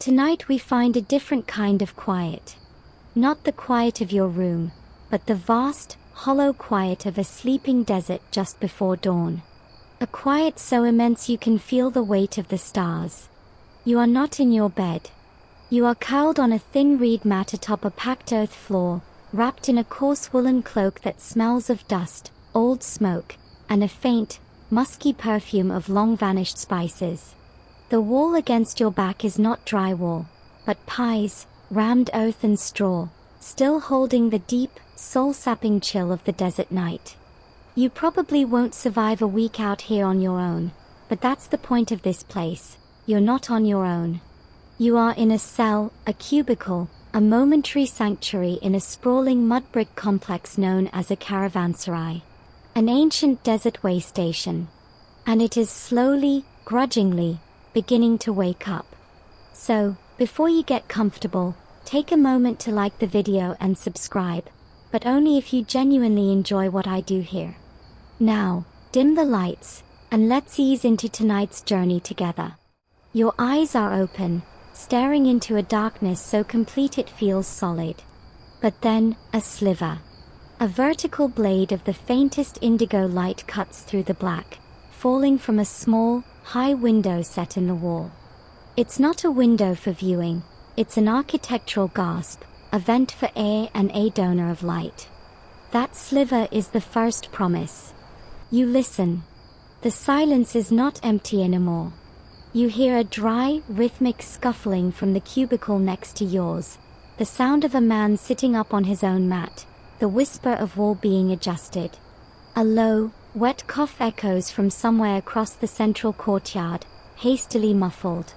tonight we find a different kind of quiet. Not the quiet of your room, but the vast, hollow quiet of a sleeping desert just before dawn. A quiet so immense you can feel the weight of the stars. You are not in your bed. You are curled on a thin reed mat atop a packed earth floor, wrapped in a coarse woolen cloak that smells of dust, old smoke, and a faint, musky perfume of long-vanished spices. The wall against your back is not drywall, but pies, rammed earth and straw, still holding the deep, soul-sapping chill of the desert night. You probably won't survive a week out here on your own, but that's the point of this place. You're not on your own. You are in a cell, a cubicle, a momentary sanctuary in a sprawling mud brick complex known as a caravanserai, an ancient desert waystation. And it is slowly, grudgingly, beginning to wake up. So, before you get comfortable, take a moment to like the video and subscribe, but only if you genuinely enjoy what I do here. Now, dim the lights, and let's ease into tonight's journey together. Your eyes are open, staring into a darkness so complete it feels solid. But then, a sliver. A vertical blade of the faintest indigo light cuts through the black, falling from a small, high window set in the wall. It's not a window for viewing, it's an architectural gasp, a vent for air and a donor of light. That sliver is the first promise. You listen. The silence is not empty anymore. You hear a dry, rhythmic scuffling from the cubicle next to yours, the sound of a man sitting up on his own mat, the whisper of wool being adjusted. A low, wet cough echoes from somewhere across the central courtyard, hastily muffled.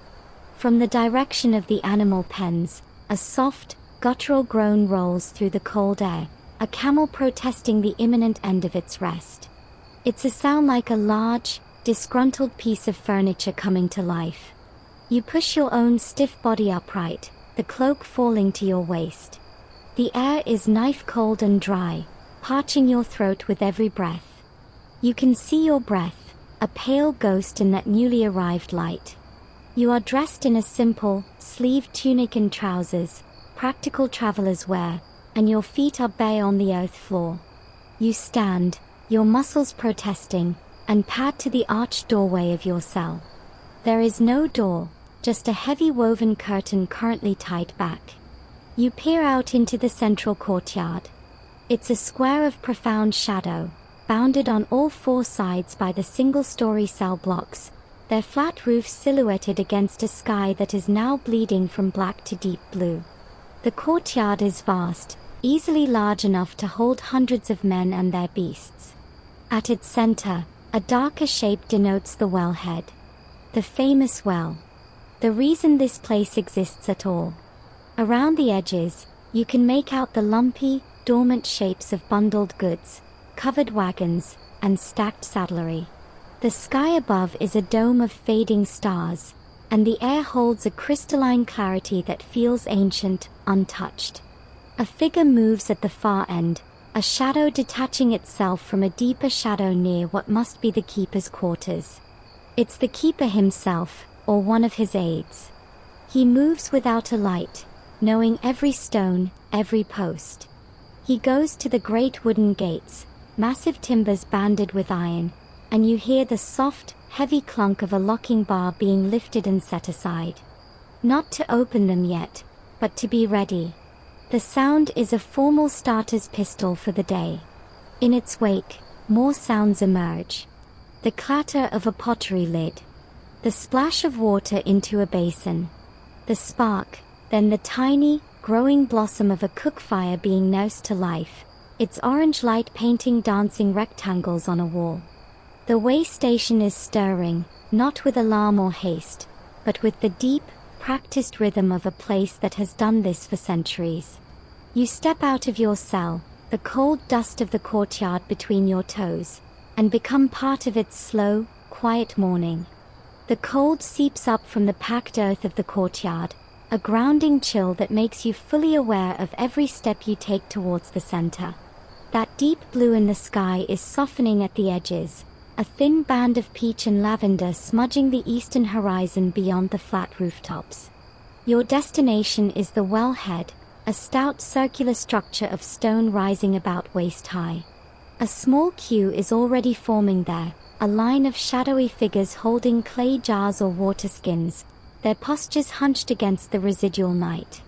From the direction of the animal pens, a soft, guttural groan rolls through the cold air, a camel protesting the imminent end of its rest. It's a sound like a large, disgruntled piece of furniture coming to life. You push your own stiff body upright, the cloak falling to your waist. The air is knife-cold and dry, parching your throat with every breath. You can see your breath, a pale ghost in that newly arrived light. You are dressed in a simple, sleeved tunic and trousers, practical traveler's wear, and your feet are bare on the earth floor. You stand, your muscles protesting, and pad to the arched doorway of your cell. There is no door, just a heavy woven curtain currently tied back. You peer out into the central courtyard. It's a square of profound shadow, bounded on all four sides by the single-story cell blocks, their flat roofs silhouetted against a sky that is now bleeding from black to deep blue. The courtyard is vast, easily large enough to hold hundreds of men and their beasts. At its center, a darker shape denotes the wellhead. The famous well. The reason this place exists at all. Around the edges, you can make out the lumpy, dormant shapes of bundled goods, covered wagons, and stacked saddlery. The sky above is a dome of fading stars, and the air holds a crystalline clarity that feels ancient, untouched. A figure moves at the far end, a shadow detaching itself from a deeper shadow near what must be the keeper's quarters. It's the keeper himself, or one of his aides. He moves without a light, knowing every stone, every post. He goes to the great wooden gates, massive timbers banded with iron, and you hear the soft, heavy clunk of a locking bar being lifted and set aside. Not to open them yet, but to be ready. The sound is a formal starter's pistol for the day. In its wake, more sounds emerge. The clatter of a pottery lid. The splash of water into a basin. The spark, then the tiny, growing blossom of a cook fire being nursed to life, its orange light painting dancing rectangles on a wall. The waystation is stirring, not with alarm or haste, but with the deep, practiced rhythm of a place that has done this for centuries. You step out of your cell, the cold dust of the courtyard between your toes, and become part of its slow, quiet morning. The cold seeps up from the packed earth of the courtyard, a grounding chill that makes you fully aware of every step you take towards the center. That deep blue in the sky is softening at the edges, a thin band of peach and lavender smudging the eastern horizon beyond the flat rooftops. Your destination is the wellhead, a stout circular structure of stone rising about waist high. A small queue is already forming there, a line of shadowy figures holding clay jars or water skins, their postures hunched against the residual night.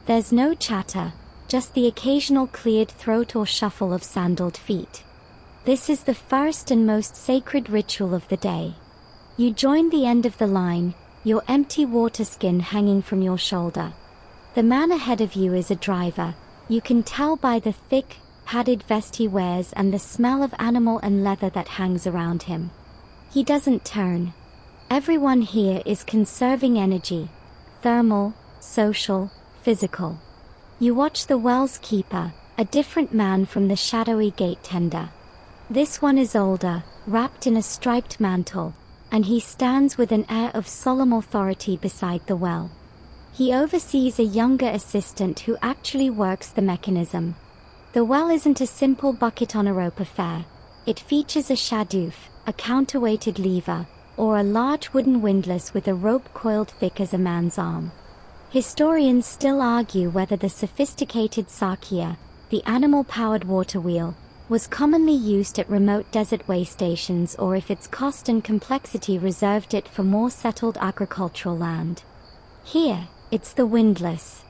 There's no chatter, just the occasional cleared throat or shuffle of sandaled feet. This is the first and most sacred ritual of the day. You join the end of the line, your empty water skin hanging from your shoulder. The man ahead of you is a driver. You can tell by the thick, padded vest he wears and the smell of animal and leather that hangs around him. He doesn't turn. Everyone here is conserving energy, thermal, social, physical. You watch the well's keeper, a different man from the shadowy gate tender. This one is older, wrapped in a striped mantle, and he stands with an air of solemn authority beside the well. He oversees a younger assistant who actually works the mechanism. The well isn't a simple bucket on a rope affair. It features a shadoof, a counterweighted lever, or a large wooden windlass with a rope coiled thick as a man's arm. Historians still argue whether the sophisticated sarkia, the animal-powered water wheel, was commonly used at remote desert waystations or if its cost and complexity reserved it for more settled agricultural land. Here, it's the windlass.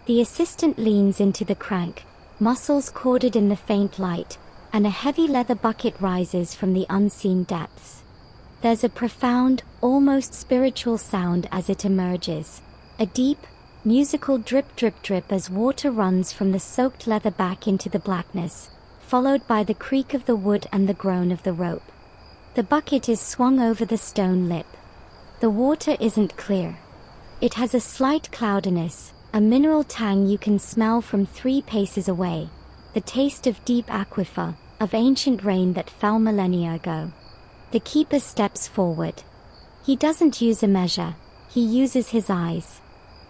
The assistant leans into the crank, muscles corded in the faint light, and a heavy leather bucket rises from the unseen depths. There's a profound, almost spiritual sound as it emerges, a deep, musical drip drip drip as water runs from the soaked leather back into the blackness, followed by the creak of the wood and the groan of the rope. The bucket is swung over the stone lip. The water isn't clear. It has a slight cloudiness, a mineral tang you can smell from 3 paces away, the taste of deep aquifer, of ancient rain that fell millennia ago. The keeper steps forward. He doesn't use a measure, he uses his eyes.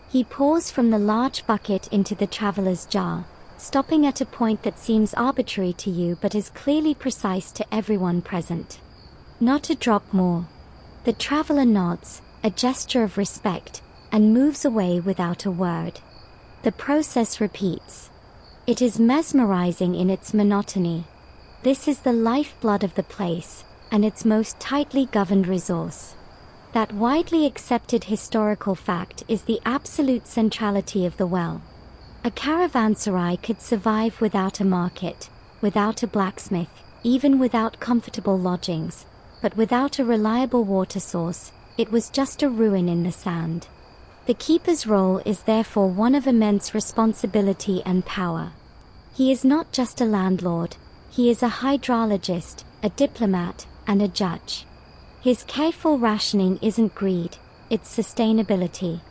He pours from the large bucket into the traveler's jar, stopping at a point that seems arbitrary to you but is clearly precise to everyone present. Not a drop more. The traveler nods, a gesture of respect, and moves away without a word. The process repeats. It is mesmerizing in its monotony. This is the lifeblood of the place, and its most tightly governed resource. That widely accepted historical fact is the absolute centrality of the well. A caravanserai could survive without a market, without a blacksmith, even without comfortable lodgings, but without a reliable water source, it was just a ruin in the sand. The keeper's role is therefore one of immense responsibility and power. He is not just a landlord, he is a hydrologist, a diplomat, and a judge. His careful rationing isn't greed, it's sustainability.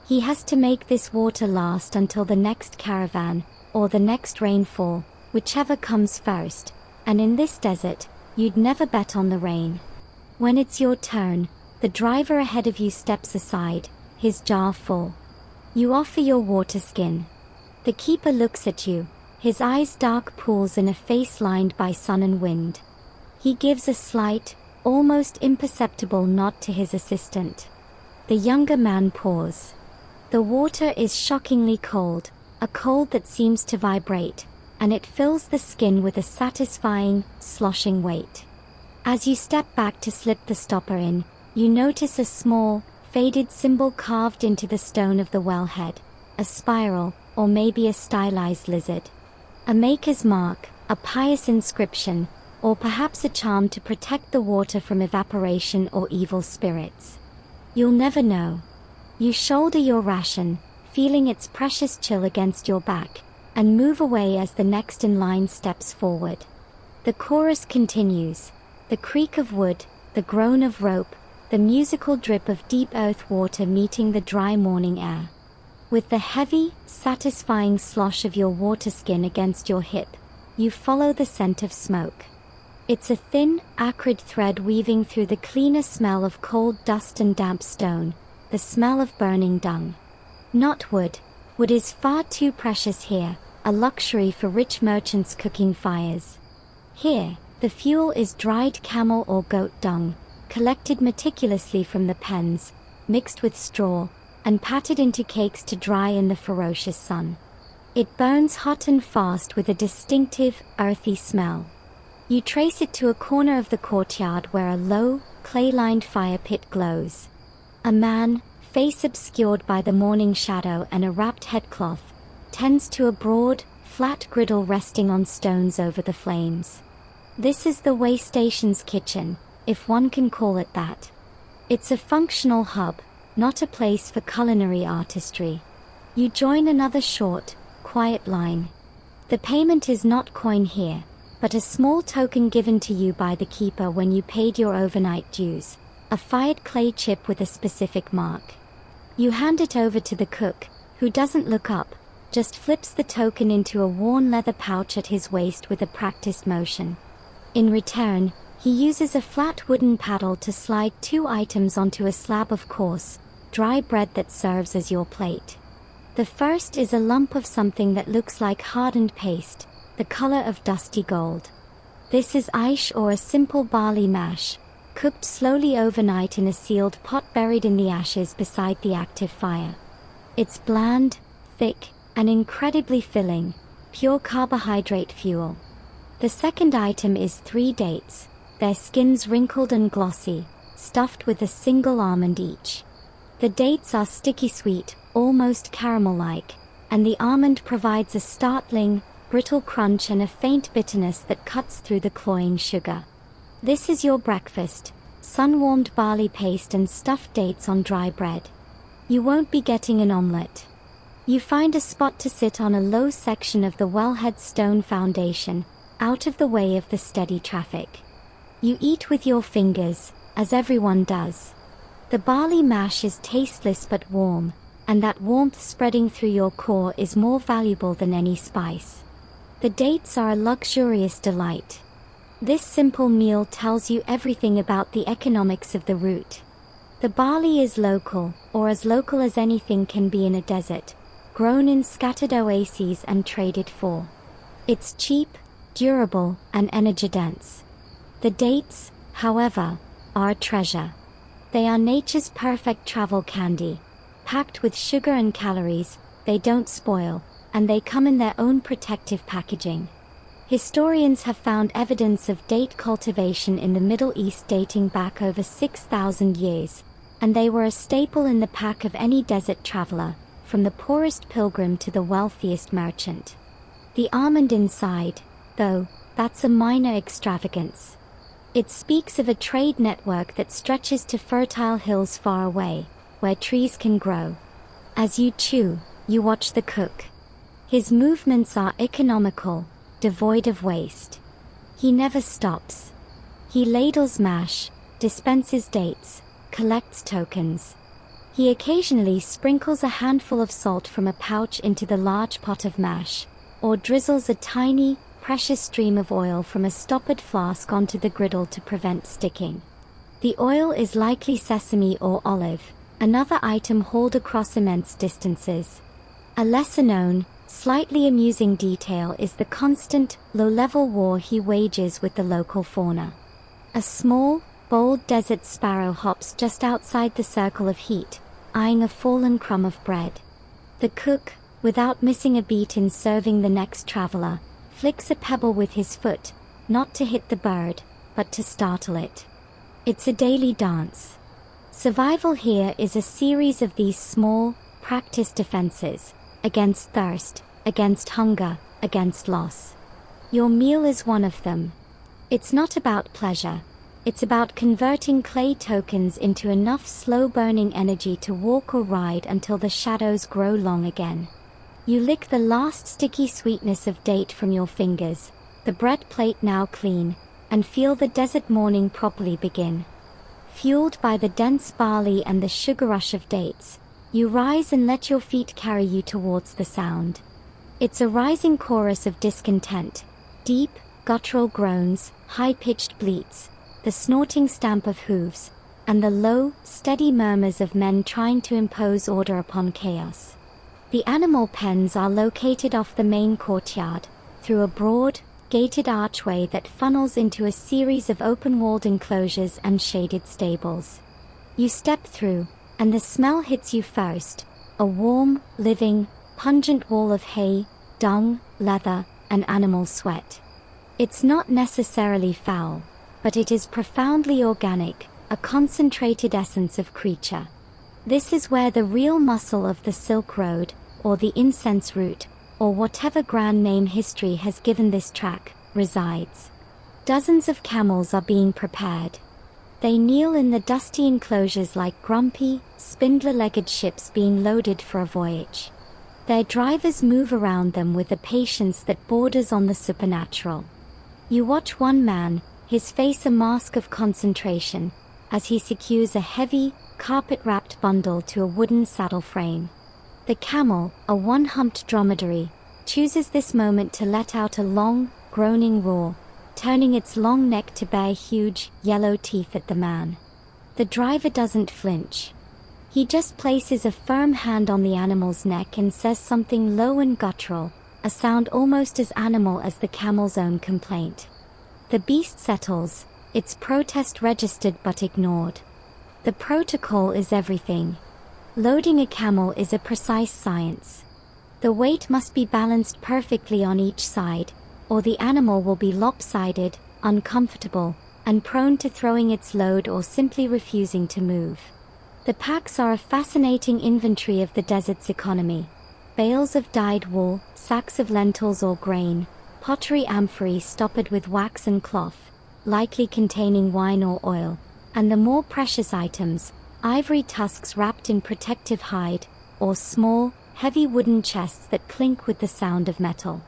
He has to make this water last until the next caravan, or the next rainfall, whichever comes first, and in this desert, you'd never bet on the rain. When it's your turn, the driver ahead of you steps aside, his jar full. You offer your water skin. The keeper looks at you, his eyes dark pools in a face lined by sun and wind. He gives a slight, almost imperceptible nod to his assistant. The younger man pours. The water is shockingly cold, a cold that seems to vibrate, and it fills the skin with a satisfying, sloshing weight. As you step back to slip the stopper in, you notice a small, faded symbol carved into the stone of the wellhead, a spiral, or maybe a stylized lizard. A maker's mark, a pious inscription, or perhaps a charm to protect the water from evaporation or evil spirits. You'll never know. You shoulder your ration, feeling its precious chill against your back, and move away as the next in line steps forward. The chorus continues. The creak of wood, the groan of rope, the musical drip of deep earth water meeting the dry morning air. With the heavy, satisfying slosh of your water skin against your hip, you follow the scent of smoke. It's a thin, acrid thread weaving through the cleaner smell of cold dust and damp stone, the smell of burning dung. Not wood. Wood is far too precious here, a luxury for rich merchants cooking fires. Here, the fuel is dried camel or goat dung, collected meticulously from the pens, mixed with straw, and patted into cakes to dry in the ferocious sun. It burns hot and fast with a distinctive, earthy smell. You trace it to a corner of the courtyard where a low, clay-lined fire pit glows. A man, face obscured by the morning shadow and a wrapped headcloth, tends to a broad, flat griddle resting on stones over the flames. This is the Waystation's kitchen, if one can call it that. It's a functional hub, not a place for culinary artistry. You join another short, quiet line. The payment is not coin here, but a small token given to you by the keeper when you paid your overnight dues, a fired clay chip with a specific mark. You hand it over to the cook, who doesn't look up, just flips the token into a worn leather pouch at his waist with a practiced motion. In return, he uses a flat wooden paddle to slide 2 items onto a slab of coarse, dry bread that serves as your plate. The first is a lump of something that looks like hardened paste, the color of dusty gold. This is aish, or a simple barley mash, cooked slowly overnight in a sealed pot buried in the ashes beside the active fire. It's bland, thick, and incredibly filling, pure carbohydrate fuel. The second item is 3 dates, their skins wrinkled and glossy, stuffed with a single almond each. The dates are sticky sweet, almost caramel-like, and the almond provides a startling, brittle crunch and a faint bitterness that cuts through the cloying sugar. This is your breakfast, sun-warmed barley paste and stuffed dates on dry bread. You won't be getting an omelette. You find a spot to sit on a low section of the wellhead stone foundation, out of the way of the steady traffic. You eat with your fingers, as everyone does. The barley mash is tasteless but warm, and that warmth spreading through your core is more valuable than any spice. The dates are a luxurious delight. This simple meal tells you everything about the economics of the route. The barley is local, or as local as anything can be in a desert, grown in scattered oases and traded for. It's cheap, durable, and energy-dense. The dates, however, are a treasure. They are nature's perfect travel candy. Packed with sugar and calories, they don't spoil, and they come in their own protective packaging. Historians have found evidence of date cultivation in the Middle East dating back over 6,000 years, and they were a staple in the pack of any desert traveler, from the poorest pilgrim to the wealthiest merchant. The almond inside, though, that's a minor extravagance. It speaks of a trade network that stretches to fertile hills far away, where trees can grow. As you chew, you watch the cook. His movements are economical, devoid of waste. He never stops. He ladles mash, dispenses dates, collects tokens. He occasionally sprinkles a handful of salt from a pouch into the large pot of mash, or drizzles a tiny, precious stream of oil from a stoppered flask onto the griddle to prevent sticking. The oil is likely sesame or olive, another item hauled across immense distances. A lesser-known, slightly amusing detail is the constant, low-level war he wages with the local fauna. A small, bold desert sparrow hops just outside the circle of heat, eyeing a fallen crumb of bread. The cook, without missing a beat in serving the next traveler, flicks a pebble with his foot, not to hit the bird, but to startle it. It's a daily dance. Survival here is a series of these small, practiced defenses, against thirst, against hunger, against loss. Your meal is one of them. It's not about pleasure. It's about converting clay tokens into enough slow-burning energy to walk or ride until the shadows grow long again. You lick the last sticky sweetness of date from your fingers, the bread plate now clean, and feel the desert morning properly begin. Fueled by the dense barley and the sugar rush of dates, you rise and let your feet carry you towards the sound. It's a rising chorus of discontent, deep, guttural groans, high-pitched bleats, the snorting stamp of hooves, and the low, steady murmurs of men trying to impose order upon chaos. The animal pens are located off the main courtyard, through a broad, gated archway that funnels into a series of open-walled enclosures and shaded stables. You step through, and the smell hits you first, a warm, living, pungent wall of hay, dung, leather, and animal sweat. It's not necessarily foul, but it is profoundly organic, a concentrated essence of creature. This is where the real muscle of the Silk Road, or the incense route, or whatever grand name history has given this track, resides. Dozens of camels are being prepared. They kneel in the dusty enclosures like grumpy, spindler-legged ships being loaded for a voyage. Their drivers move around them with a patience that borders on the supernatural. You watch one man, his face a mask of concentration, as he secures a heavy, carpet-wrapped bundle to a wooden saddle frame. The camel, a one-humped dromedary, chooses this moment to let out a long, groaning roar, turning its long neck to bare huge, yellow teeth at the man. The driver doesn't flinch. He just places a firm hand on the animal's neck and says something low and guttural, a sound almost as animal as the camel's own complaint. The beast settles, its protest registered but ignored. The protocol is everything. Loading a camel is a precise science. The weight must be balanced perfectly on each side, or the animal will be lopsided, uncomfortable, and prone to throwing its load or simply refusing to move. The packs are a fascinating inventory of the desert's economy. Bales of dyed wool, sacks of lentils or grain, pottery amphorae stoppered with wax and cloth, likely containing wine or oil, and the more precious items, ivory tusks wrapped in protective hide, or small, heavy wooden chests that clink with the sound of metal.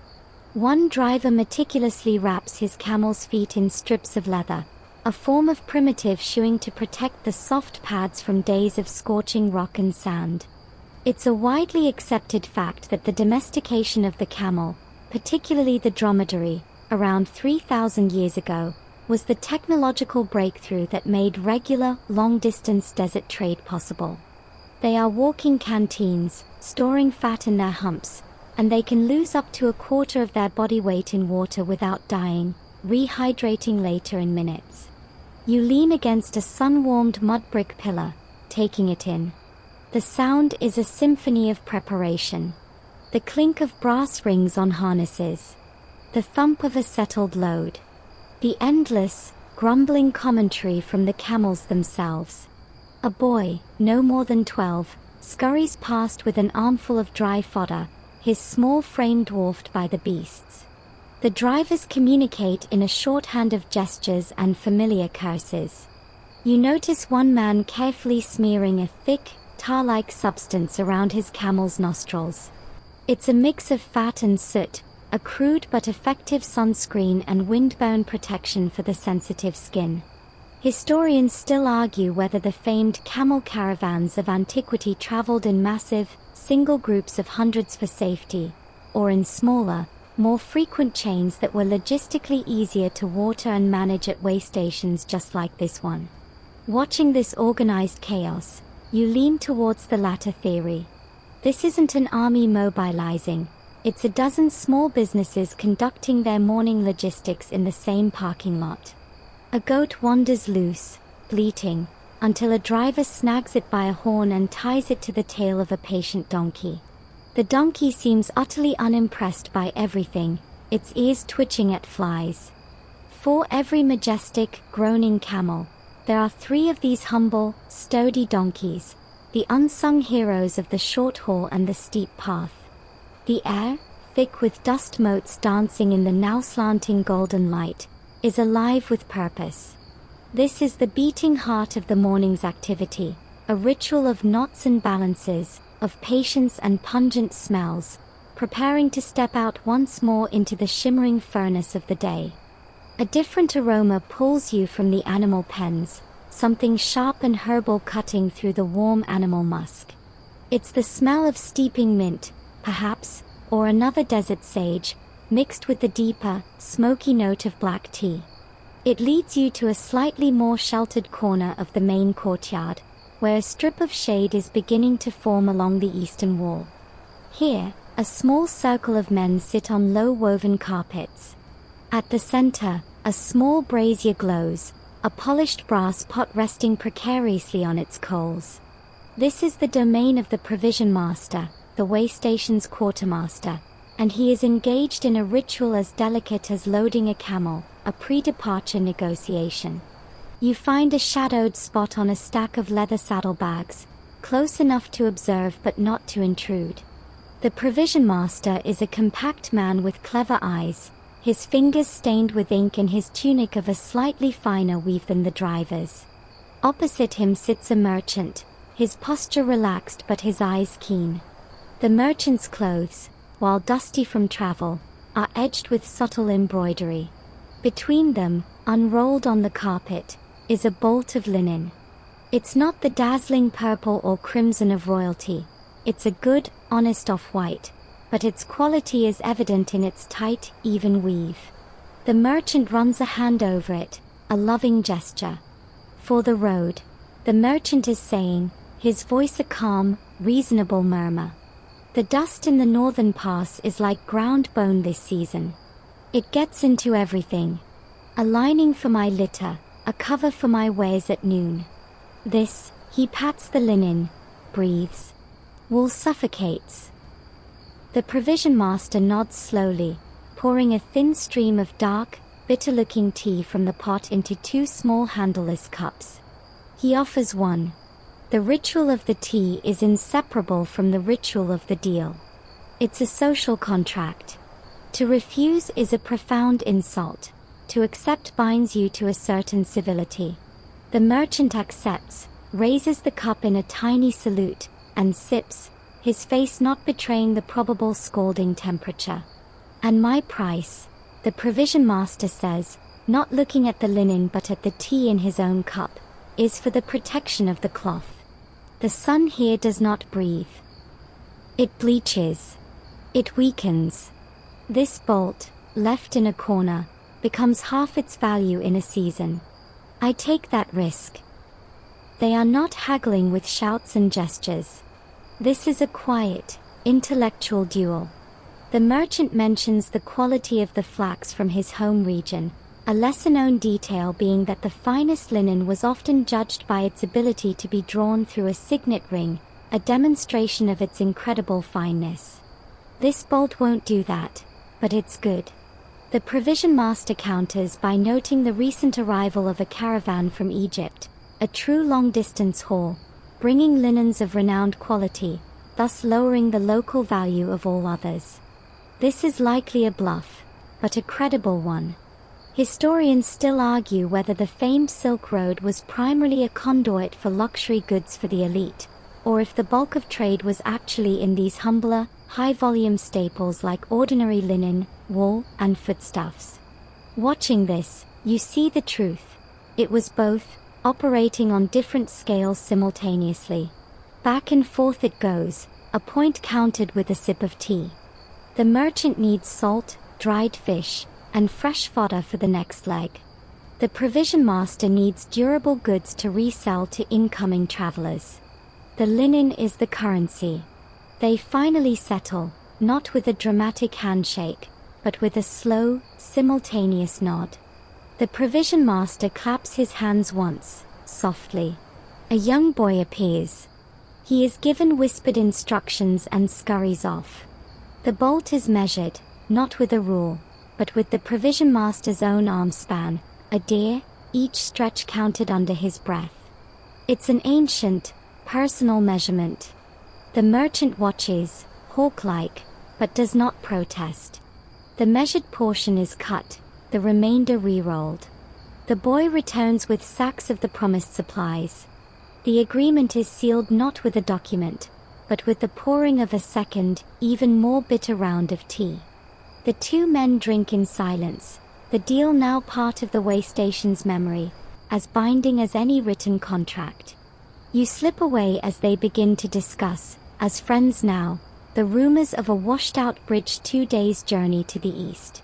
One driver meticulously wraps his camel's feet in strips of leather, a form of primitive shoeing to protect the soft pads from days of scorching rock and sand. It's a widely accepted fact that the domestication of the camel, particularly the dromedary, around 3,000 years ago, was the technological breakthrough that made regular, long-distance desert trade possible. They are walking canteens, storing fat in their humps, and they can lose up to a quarter of their body weight in water without dying, rehydrating later in minutes. You lean against a sun-warmed mud brick pillar, taking it in. The sound is a symphony of preparation. The clink of brass rings on harnesses. The thump of a settled load. The endless, grumbling commentary from the camels themselves. A boy, no more than 12, scurries past with an armful of dry fodder, his small frame dwarfed by the beasts. The drivers communicate in a shorthand of gestures and familiar curses. You notice one man carefully smearing a thick, tar-like substance around his camel's nostrils. It's a mix of fat and soot, a crude but effective sunscreen and windburn protection for the sensitive skin. Historians still argue whether the famed camel caravans of antiquity traveled in massive, single groups of hundreds for safety, or in smaller, more frequent chains that were logistically easier to water and manage at waystations just like this one. Watching this organized chaos, you lean towards the latter theory. This isn't an army mobilizing. It's a dozen small businesses conducting their morning logistics in the same parking lot. A goat wanders loose, bleating, until a driver snags it by a horn and ties it to the tail of a patient donkey. The donkey seems utterly unimpressed by everything, its ears twitching at flies. For every majestic, groaning camel, there are 3 of these humble, sturdy donkeys, the unsung heroes of the short haul and the steep path. The air, thick with dust motes dancing in the now slanting golden light, is alive with purpose. This is the beating heart of the morning's activity, a ritual of knots and balances, of patience and pungent smells, preparing to step out once more into the shimmering furnace of the day. A different aroma pulls you from the animal pens, something sharp and herbal cutting through the warm animal musk. It's the smell of steeping mint, perhaps, or another desert sage, mixed with the deeper, smoky note of black tea. It leads you to a slightly more sheltered corner of the main courtyard, where a strip of shade is beginning to form along the eastern wall. Here, a small circle of men sit on low woven carpets. At the center, a small brazier glows, a polished brass pot resting precariously on its coals. This is the domain of the provision master, the waystation's quartermaster, and he is engaged in a ritual as delicate as loading a camel, a pre-departure negotiation. You find a shadowed spot on a stack of leather saddlebags, close enough to observe but not to intrude. The provision master is a compact man with clever eyes, his fingers stained with ink and his tunic of a slightly finer weave than the driver's. Opposite him sits a merchant, his posture relaxed but his eyes keen. The merchant's clothes, while dusty from travel, are edged with subtle embroidery. Between them, unrolled on the carpet, is a bolt of linen. It's not the dazzling purple or crimson of royalty. It's a good, honest off-white, but its quality is evident in its tight, even weave. The merchant runs a hand over it, a loving gesture. For the road, the merchant is saying, his voice a calm, reasonable murmur. The dust in the northern pass is like ground bone this season. It gets into everything. A lining for my litter, a cover for my wares at noon. This, he pats the linen, breathes. Wool suffocates. The provision master nods slowly, pouring a thin stream of dark, bitter-looking tea from the pot into two small handleless cups. He offers one. The ritual of the tea is inseparable from the ritual of the deal. It's a social contract. To refuse is a profound insult. To accept binds you to a certain civility. The merchant accepts, raises the cup in a tiny salute, and sips, his face not betraying the probable scalding temperature. And my price, the provision master says, not looking at the linen but at the tea in his own cup, is for the protection of the cloth. The sun here does not breathe. It bleaches. It weakens. This bolt, left in a corner, becomes half its value in a season. I take that risk. They are not haggling with shouts and gestures. This is a quiet, intellectual duel. The merchant mentions the quality of the flax from his home region, a lesser-known detail being that the finest linen was often judged by its ability to be drawn through a signet ring, a demonstration of its incredible fineness. This bolt won't do that, but it's good. The provision master counters by noting the recent arrival of a caravan from Egypt, a true long-distance haul, bringing linens of renowned quality, thus lowering the local value of all others. This is likely a bluff, but a credible one. Historians still argue whether the famed Silk Road was primarily a conduit for luxury goods for the elite, or if the bulk of trade was actually in these humbler, high-volume staples like ordinary linen, wool, and foodstuffs. Watching this, you see the truth. It was both, operating on different scales simultaneously. Back and forth it goes, a point counted with a sip of tea. The merchant needs salt, dried fish, and fresh fodder for the next leg. The provision master needs durable goods to resell to incoming travelers. The linen is the currency. They finally settle, not with a dramatic handshake, but with a slow, simultaneous nod. The provision master claps his hands once, softly. A young boy appears. He is given whispered instructions and scurries off. The bolt is measured, not with a rule, but with the provision master's own arm span, a deer, each stretch counted under his breath. It's an ancient, personal measurement. The merchant watches, hawk-like, but does not protest. The measured portion is cut, the remainder re-rolled. The boy returns with sacks of the promised supplies. The agreement is sealed not with a document, but with the pouring of a second, even more bitter round of tea. The two men drink in silence, the deal now part of the waystation's memory, as binding as any written contract. You slip away as they begin to discuss, as friends now, the rumors of a washed-out bridge 2 days' journey to the east.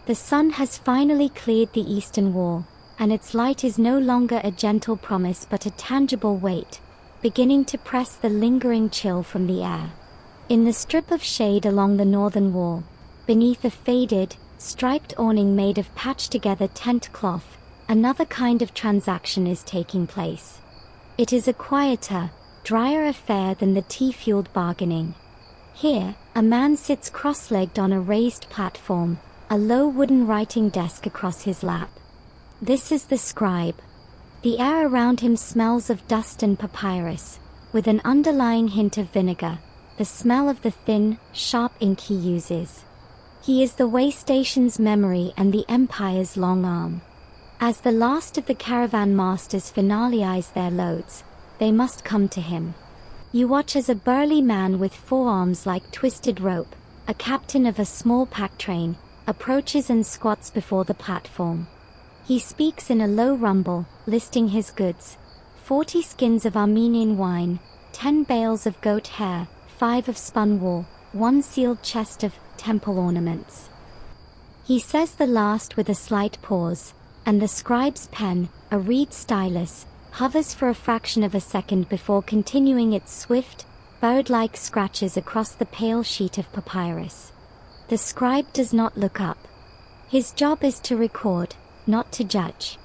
The sun has finally cleared the eastern wall, and its light is no longer a gentle promise but a tangible weight, beginning to press the lingering chill from the air. In the strip of shade along the northern wall, beneath a faded, striped awning made of patched-together tent cloth, another kind of transaction is taking place. It is a quieter, drier affair than the tea-fueled bargaining. Here, a man sits cross-legged on a raised platform, a low wooden writing desk across his lap. This is the scribe. The air around him smells of dust and papyrus, with an underlying hint of vinegar, the smell of the thin, sharp ink he uses. He is the waystation's memory and the empire's long arm. As the last of the caravan masters finalize their loads, they must come to him. You watch as a burly man with forearms like twisted rope, a captain of a small pack train, approaches and squats before the platform. He speaks in a low rumble, listing his goods: 40 skins of Armenian wine, 10 bales of goat hair, 5 of spun wool, 1 sealed chest of temple ornaments. He says the last with a slight pause, and the scribe's pen, a reed stylus, hovers for a fraction of a second before continuing its swift, bird-like scratches across the pale sheet of papyrus. The scribe does not look up. His job is to record, not to judge.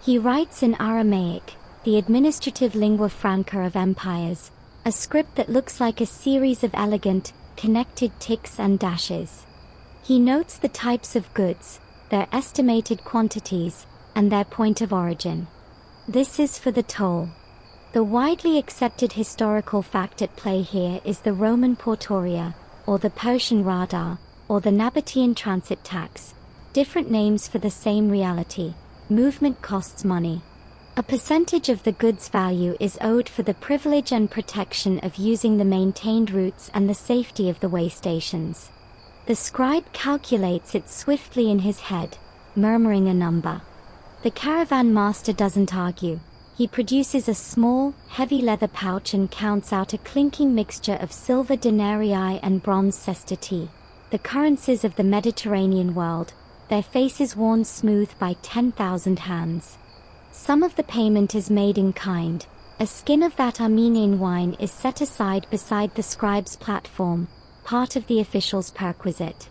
He writes in Aramaic, the administrative lingua franca of empires, a script that looks like a series of elegant, connected ticks and dashes. He notes the types of goods, their estimated quantities, and their point of origin. This is for the toll. The widely accepted historical fact at play here is the Roman portoria, or the Persian radar, or the Nabatean transit tax, different names for the same reality. Movement costs money. A percentage of the goods value is owed for the privilege and protection of using the maintained routes and the safety of the waystations. The scribe calculates it swiftly in his head, murmuring a number. The caravan master doesn't argue. He produces a small, heavy leather pouch and counts out a clinking mixture of silver denarii and bronze sestertii, the currencies of the Mediterranean world, their faces worn smooth by 10,000 hands. Some of the payment is made in kind. A skin of that Armenian wine is set aside beside the scribe's platform, part of the official's perquisite.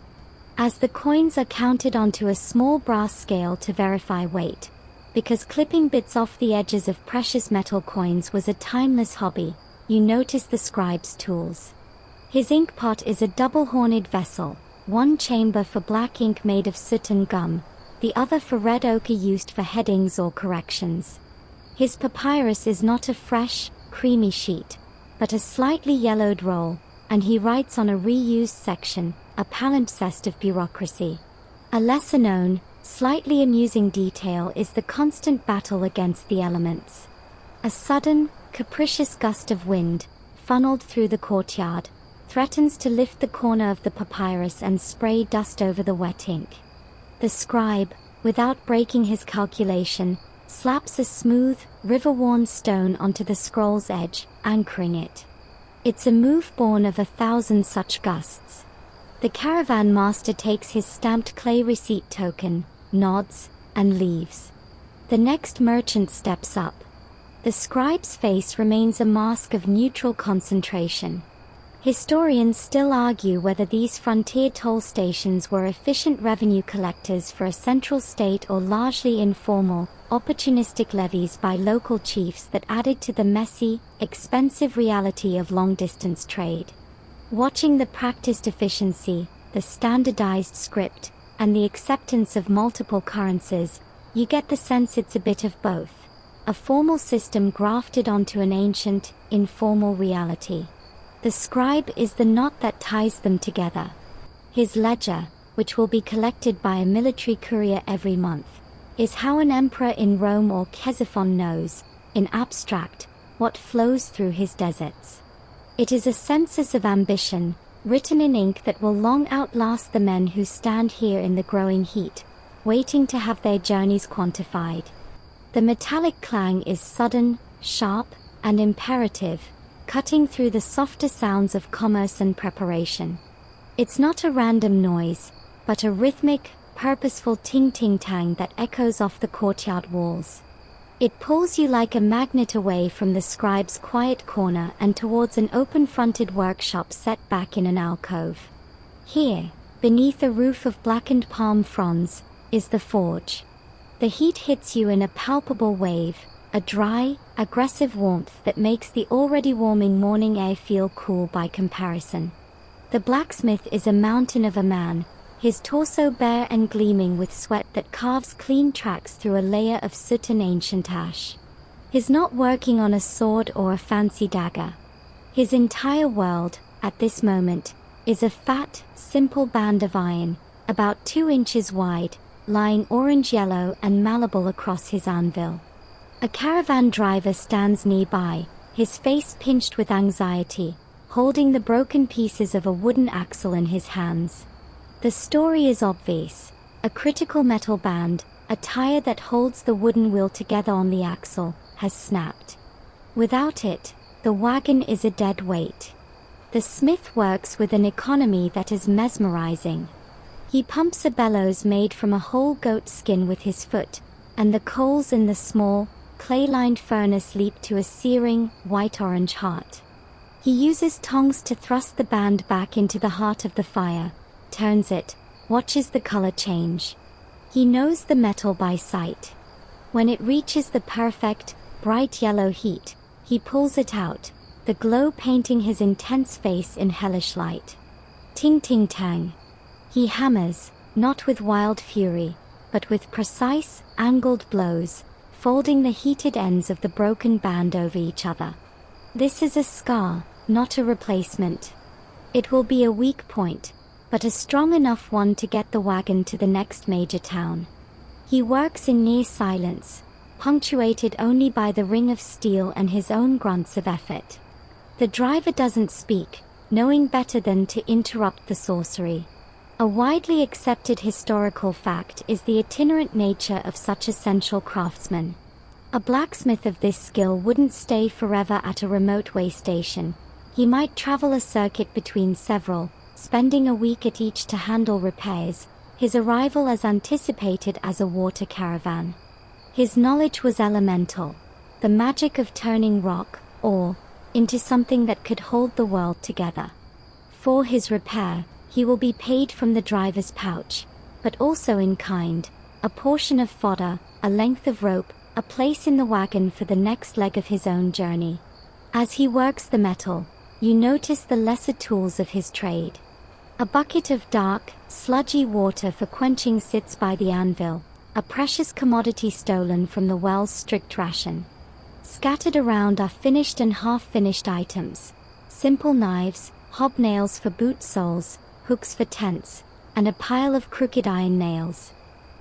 As the coins are counted onto a small brass scale to verify weight, because clipping bits off the edges of precious metal coins was a timeless hobby, you notice the scribe's tools. His ink pot is a double-horned vessel, one chamber for black ink made of soot and gum, the other for red ochre used for headings or corrections. His papyrus is not a fresh, creamy sheet, but a slightly yellowed roll, and he writes on a reused section, a palimpsest of bureaucracy. A lesser-known, slightly amusing detail is the constant battle against the elements. A sudden, capricious gust of wind, funneled through the courtyard, threatens to lift the corner of the papyrus and spray dust over the wet ink. The scribe, without breaking his calculation, slaps a smooth, river-worn stone onto the scroll's edge, anchoring it. It's a move born of 1,000 such gusts. The caravan master takes his stamped clay receipt token, nods, and leaves. The next merchant steps up. The scribe's face remains a mask of neutral concentration. Historians still argue whether these frontier toll stations were efficient revenue collectors for a central state or largely informal, opportunistic levies by local chiefs that added to the messy, expensive reality of long-distance trade. Watching the practiced efficiency, the standardized script, and the acceptance of multiple currencies, you get the sense it's a bit of both. A formal system grafted onto an ancient, informal reality. The scribe is the knot that ties them together. His ledger, which will be collected by a military courier every month, is how an emperor in Rome or Ctesiphon knows, in abstract, what flows through his deserts. It is a census of ambition, written in ink that will long outlast the men who stand here in the growing heat, waiting to have their journeys quantified. The metallic clang is sudden, sharp, and imperative, cutting through the softer sounds of commerce and preparation. It's not a random noise, but a rhythmic, purposeful ting-ting-tang that echoes off the courtyard walls. It pulls you like a magnet away from the scribe's quiet corner and towards an open-fronted workshop set back in an alcove. Here, beneath a roof of blackened palm fronds, is the forge. The heat hits you in a palpable wave, a dry, aggressive warmth that makes the already warming morning air feel cool by comparison. The blacksmith is a mountain of a man, his torso bare and gleaming with sweat that carves clean tracks through a layer of soot and ancient ash. He's not working on a sword or a fancy dagger. His entire world, at this moment, is a fat, simple band of iron, about 2 inches wide, lying orange-yellow and malleable across his anvil. A caravan driver stands nearby, his face pinched with anxiety, holding the broken pieces of a wooden axle in his hands. The story is obvious. A critical metal band, a tire that holds the wooden wheel together on the axle, has snapped. Without it, the wagon is a dead weight. The smith works with an economy that is mesmerizing. He pumps a bellows made from a whole goat skin with his foot, and the coals in the small, clay-lined furnace leap to a searing, white-orange heart. He uses tongs to thrust the band back into the heart of the fire, turns it, watches the color change. He knows the metal by sight. When it reaches the perfect, bright yellow heat, he pulls it out, the glow painting his intense face in hellish light. Ting ting tang. He hammers, not with wild fury, but with precise, angled blows, folding the heated ends of the broken band over each other. This is a scar, not a replacement. It will be a weak point, but a strong enough one to get the wagon to the next major town. He works in near silence, punctuated only by the ring of steel and his own grunts of effort. The driver doesn't speak, knowing better than to interrupt the sorcery. A widely accepted historical fact is the itinerant nature of such essential craftsmen. A blacksmith of this skill wouldn't stay forever at a remote waystation. He might travel a circuit between several, spending a week at each to handle repairs, his arrival as anticipated as a water caravan. His knowledge was elemental, the magic of turning rock, ore, into something that could hold the world together. For his repair, he will be paid from the driver's pouch, but also in kind, a portion of fodder, a length of rope, a place in the wagon for the next leg of his own journey. As he works the metal, you notice the lesser tools of his trade. A bucket of dark, sludgy water for quenching sits by the anvil, a precious commodity stolen from the well's strict ration. Scattered around are finished and half-finished items, simple knives, hobnails for boot soles, hooks for tents, and a pile of crooked iron nails.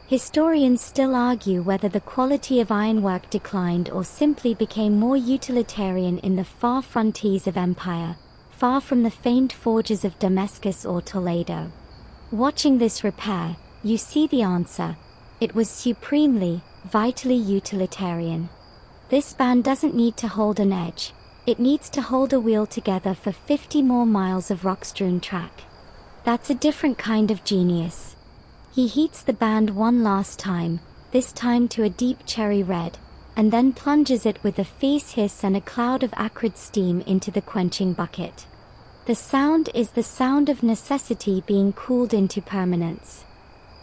Historians still argue whether the quality of ironwork declined or simply became more utilitarian in the far frontiers of empire, far from the famed forges of Damascus or Toledo. Watching this repair, you see the answer. It was supremely, vitally utilitarian. This band doesn't need to hold an edge. It needs to hold a wheel together for 50 more miles of rock-strewn track. That's a different kind of genius. He heats the band one last time, this time to a deep cherry red, and then plunges it with a fierce hiss and a cloud of acrid steam into the quenching bucket. The sound is the sound of necessity being cooled into permanence.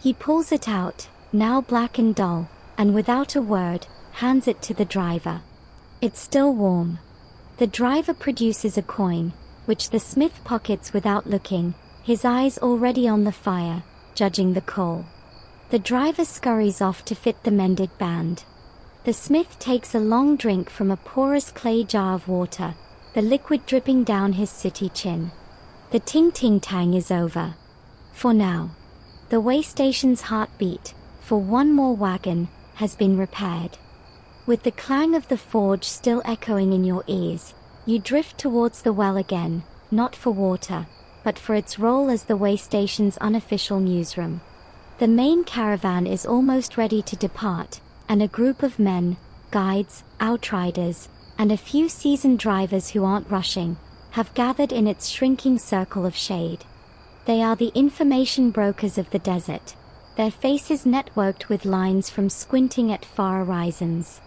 He pulls it out, now black and dull, and without a word, hands it to the driver. It's still warm. The driver produces a coin, which the smith pockets without looking, his eyes already on the fire, judging the coal. The driver scurries off to fit the mended band. The smith takes a long drink from a porous clay jar of water, the liquid dripping down his sooty chin. The ting-ting-tang is over. For now. The waystation's heartbeat, for one more wagon, has been repaired. With the clang of the forge still echoing in your ears, you drift towards the well again, not for water, but for its role as the waystation's unofficial newsroom. The main caravan is almost ready to depart, and a group of men, guides, outriders, and a few seasoned drivers who aren't rushing, have gathered in its shrinking circle of shade. They are the information brokers of the desert, their faces networked with lines from squinting at far horizons.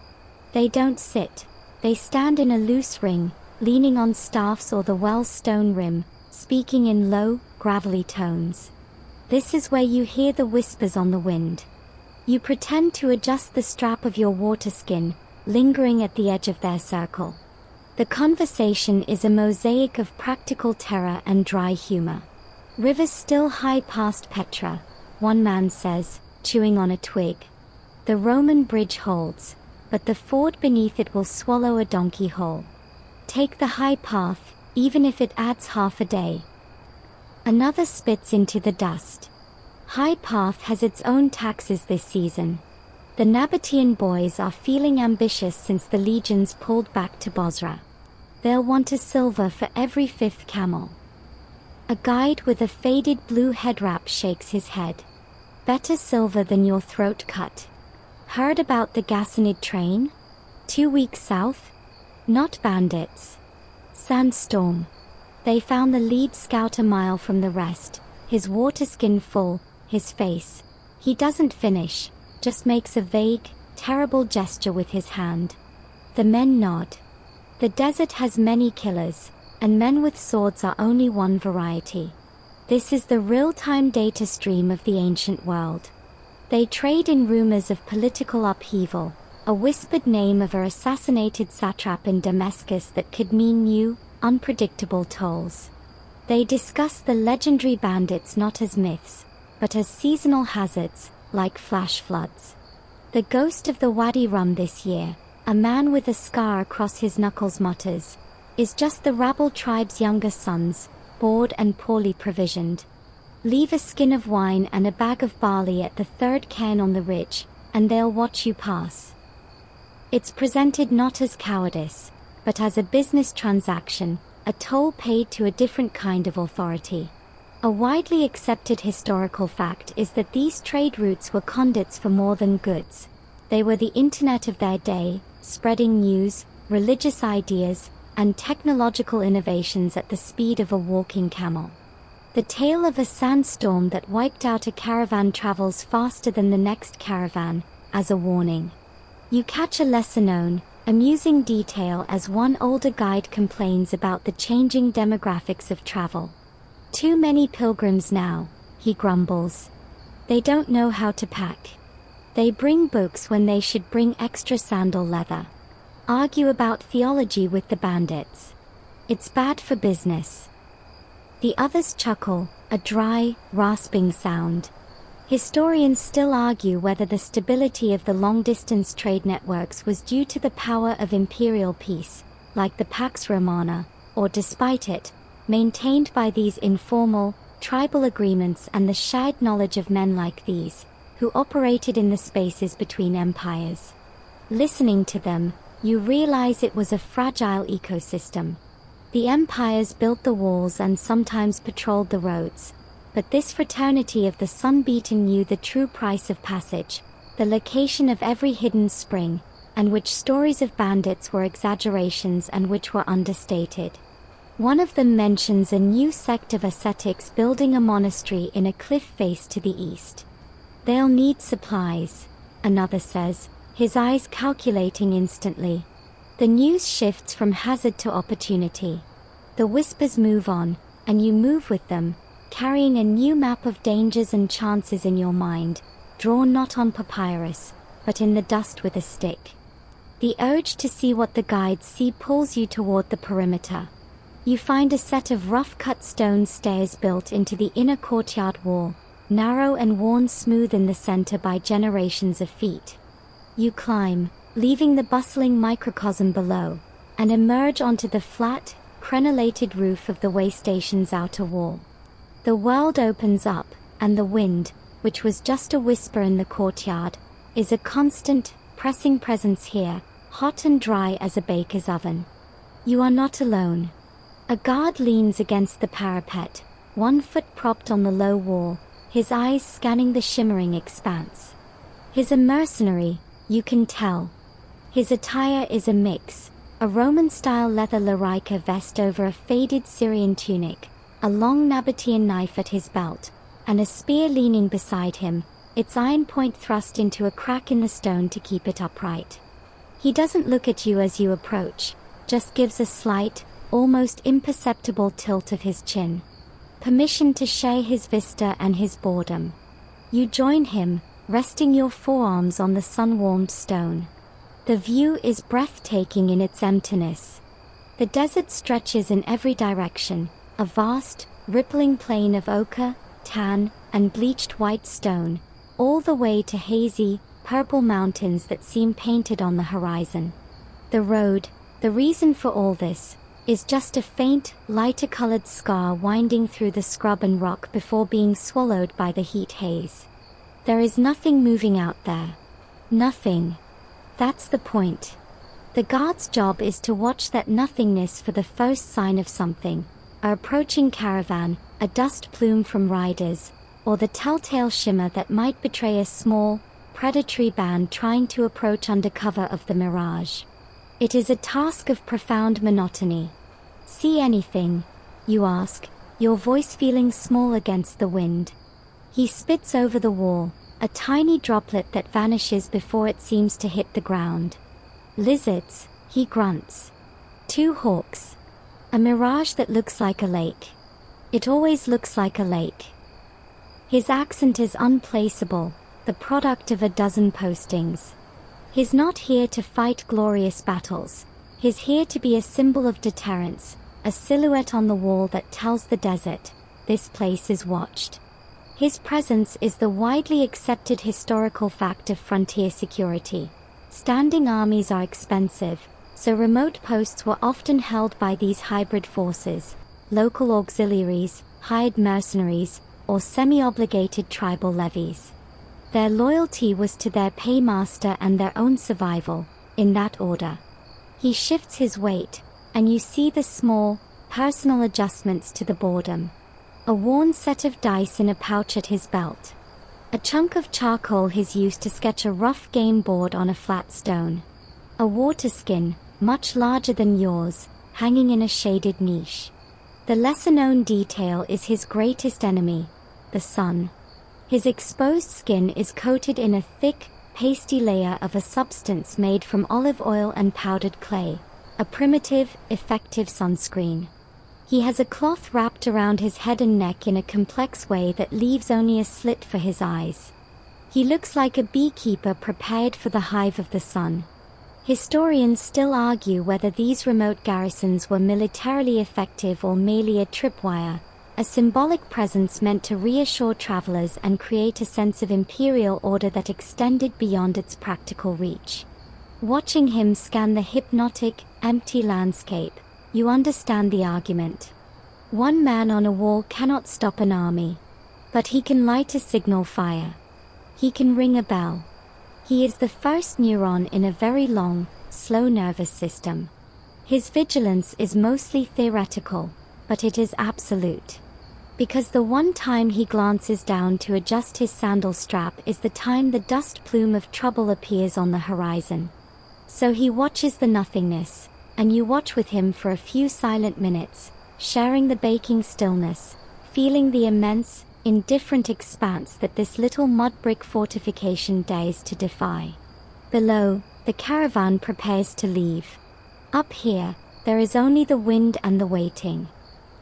They don't sit, they stand in a loose ring, leaning on staffs or the well's stone rim, speaking in low, gravelly tones. This is where you hear the whispers on the wind. You pretend to adjust the strap of your water skin, lingering at the edge of their circle. The conversation is a mosaic of practical terror and dry humor. Rivers still high past Petra, one man says, chewing on a twig. The Roman bridge holds, but the ford beneath it will swallow a donkey whole. Take the high path, even if it adds half a day. Another spits into the dust. High path has its own taxes this season. The Nabatean boys are feeling ambitious since the legions pulled back to Bosra. They'll want a silver for every 5th camel. A guide with a faded blue head wrap shakes his head. Better silver than your throat cut. Heard about the Ghassanid train? 2 weeks south? Not bandits. Sandstorm. They found the lead scout a mile from the rest, his water skin full, his face. He doesn't finish, just makes a vague, terrible gesture with his hand. The men nod. The desert has many killers, and men with swords are only one variety. This is the real-time data stream of the ancient world. They trade in rumors of political upheaval, a whispered name of an assassinated satrap in Damascus that could mean new, unpredictable tolls. They discuss the legendary bandits not as myths, but as seasonal hazards, like flash floods. The ghost of the Wadi Rum this year, a man with a scar across his knuckles mutters, is just the rabble tribe's younger sons, bored and poorly provisioned. Leave a skin of wine and a bag of barley at the 3rd cairn on the ridge, and they'll watch you pass. It's presented not as cowardice, but as a business transaction, a toll paid to a different kind of authority. A widely accepted historical fact is that these trade routes were conduits for more than goods. They were the internet of their day, spreading news, religious ideas, and technological innovations at the speed of a walking camel. The tale of a sandstorm that wiped out a caravan travels faster than the next caravan, as a warning. You catch a lesser-known, amusing detail as one older guide complains about the changing demographics of travel. Too many pilgrims now, he grumbles. They don't know how to pack. They bring books when they should bring extra sandal leather. Argue about theology with the bandits. It's bad for business. The others chuckle, a dry, rasping sound. Historians still argue whether the stability of the long-distance trade networks was due to the power of imperial peace, like the Pax Romana, or despite it, maintained by these informal, tribal agreements and the shared knowledge of men like these, who operated in the spaces between empires. Listening to them, you realize it was a fragile ecosystem. The empires built the walls and sometimes patrolled the roads, but this fraternity of the sun-beaten knew the true price of passage, the location of every hidden spring, and which stories of bandits were exaggerations and which were understated. One of them mentions a new sect of ascetics building a monastery in a cliff face to the east. They'll need supplies, another says, his eyes calculating instantly. The news shifts from hazard to opportunity. The whispers move on, and you move with them, carrying a new map of dangers and chances in your mind, drawn not on papyrus, but in the dust with a stick. The urge to see what the guides see pulls you toward the perimeter. You find a set of rough-cut stone stairs built into the inner courtyard wall, narrow and worn smooth in the center by generations of feet. You climb, leaving the bustling microcosm below, and emerge onto the flat, crenellated roof of the waystation's outer wall. The world opens up, and the wind, which was just a whisper in the courtyard, is a constant, pressing presence here, hot and dry as a baker's oven. You are not alone. A guard leans against the parapet, one foot propped on the low wall, his eyes scanning the shimmering expanse. He's a mercenary, you can tell. His attire is a mix, a Roman-style leather larica vest over a faded Syrian tunic, a long Nabatean knife at his belt, and a spear leaning beside him, its iron point thrust into a crack in the stone to keep it upright. He doesn't look at you as you approach, just gives a slight, almost imperceptible tilt of his chin. Permission to share his vista and his boredom. You join him, resting your forearms on the sun-warmed stone. The view is breathtaking in its emptiness. The desert stretches in every direction, a vast, rippling plain of ochre, tan, and bleached white stone, all the way to hazy, purple mountains that seem painted on the horizon. The road, the reason for all this, is just a faint, lighter-colored scar winding through the scrub and rock before being swallowed by the heat haze. There is nothing moving out there. Nothing. That's the point. The guard's job is to watch that nothingness for the first sign of something, an approaching caravan, a dust plume from riders, or the telltale shimmer that might betray a small, predatory band trying to approach under cover of the mirage. It is a task of profound monotony. See anything? You ask, your voice feeling small against the wind. He spits over the wall, a tiny droplet that vanishes before it seems to hit the ground. Lizards, he grunts. 2 hawks. A mirage that looks like a lake. It always looks like a lake. His accent is unplaceable, the product of a dozen postings. He's not here to fight glorious battles. He's here to be a symbol of deterrence, a silhouette on the wall that tells the desert, this place is watched. His presence is the widely accepted historical fact of frontier security. Standing armies are expensive, so remote posts were often held by these hybrid forces, local auxiliaries, hired mercenaries, or semi-obligated tribal levies. Their loyalty was to their paymaster and their own survival, in that order. He shifts his weight, and you see the small, personal adjustments to the boredom. A worn set of dice in a pouch at his belt. A chunk of charcoal he's used to sketch a rough game board on a flat stone. A water skin, much larger than yours, hanging in a shaded niche. The lesser-known detail is his greatest enemy, the sun. His exposed skin is coated in a thick, pasty layer of a substance made from olive oil and powdered clay, a primitive, effective sunscreen. He has a cloth wrapped around his head and neck in a complex way that leaves only a slit for his eyes. He looks like a beekeeper prepared for the hive of the sun. Historians still argue whether these remote garrisons were militarily effective or merely a tripwire, a symbolic presence meant to reassure travelers and create a sense of imperial order that extended beyond its practical reach. Watching him scan the hypnotic, empty landscape, you understand the argument. One man on a wall cannot stop an army. But he can light a signal fire. He can ring a bell. He is the first neuron in a very long, slow nervous system. His vigilance is mostly theoretical, but it is absolute. Because the one time he glances down to adjust his sandal strap is the time the dust plume of trouble appears on the horizon. So he watches the nothingness, and you watch with him for a few silent minutes, sharing the baking stillness, feeling the immense, indifferent expanse that this little mud brick fortification dares to defy. Below, the caravan prepares to leave. Up here, there is only the wind and the waiting.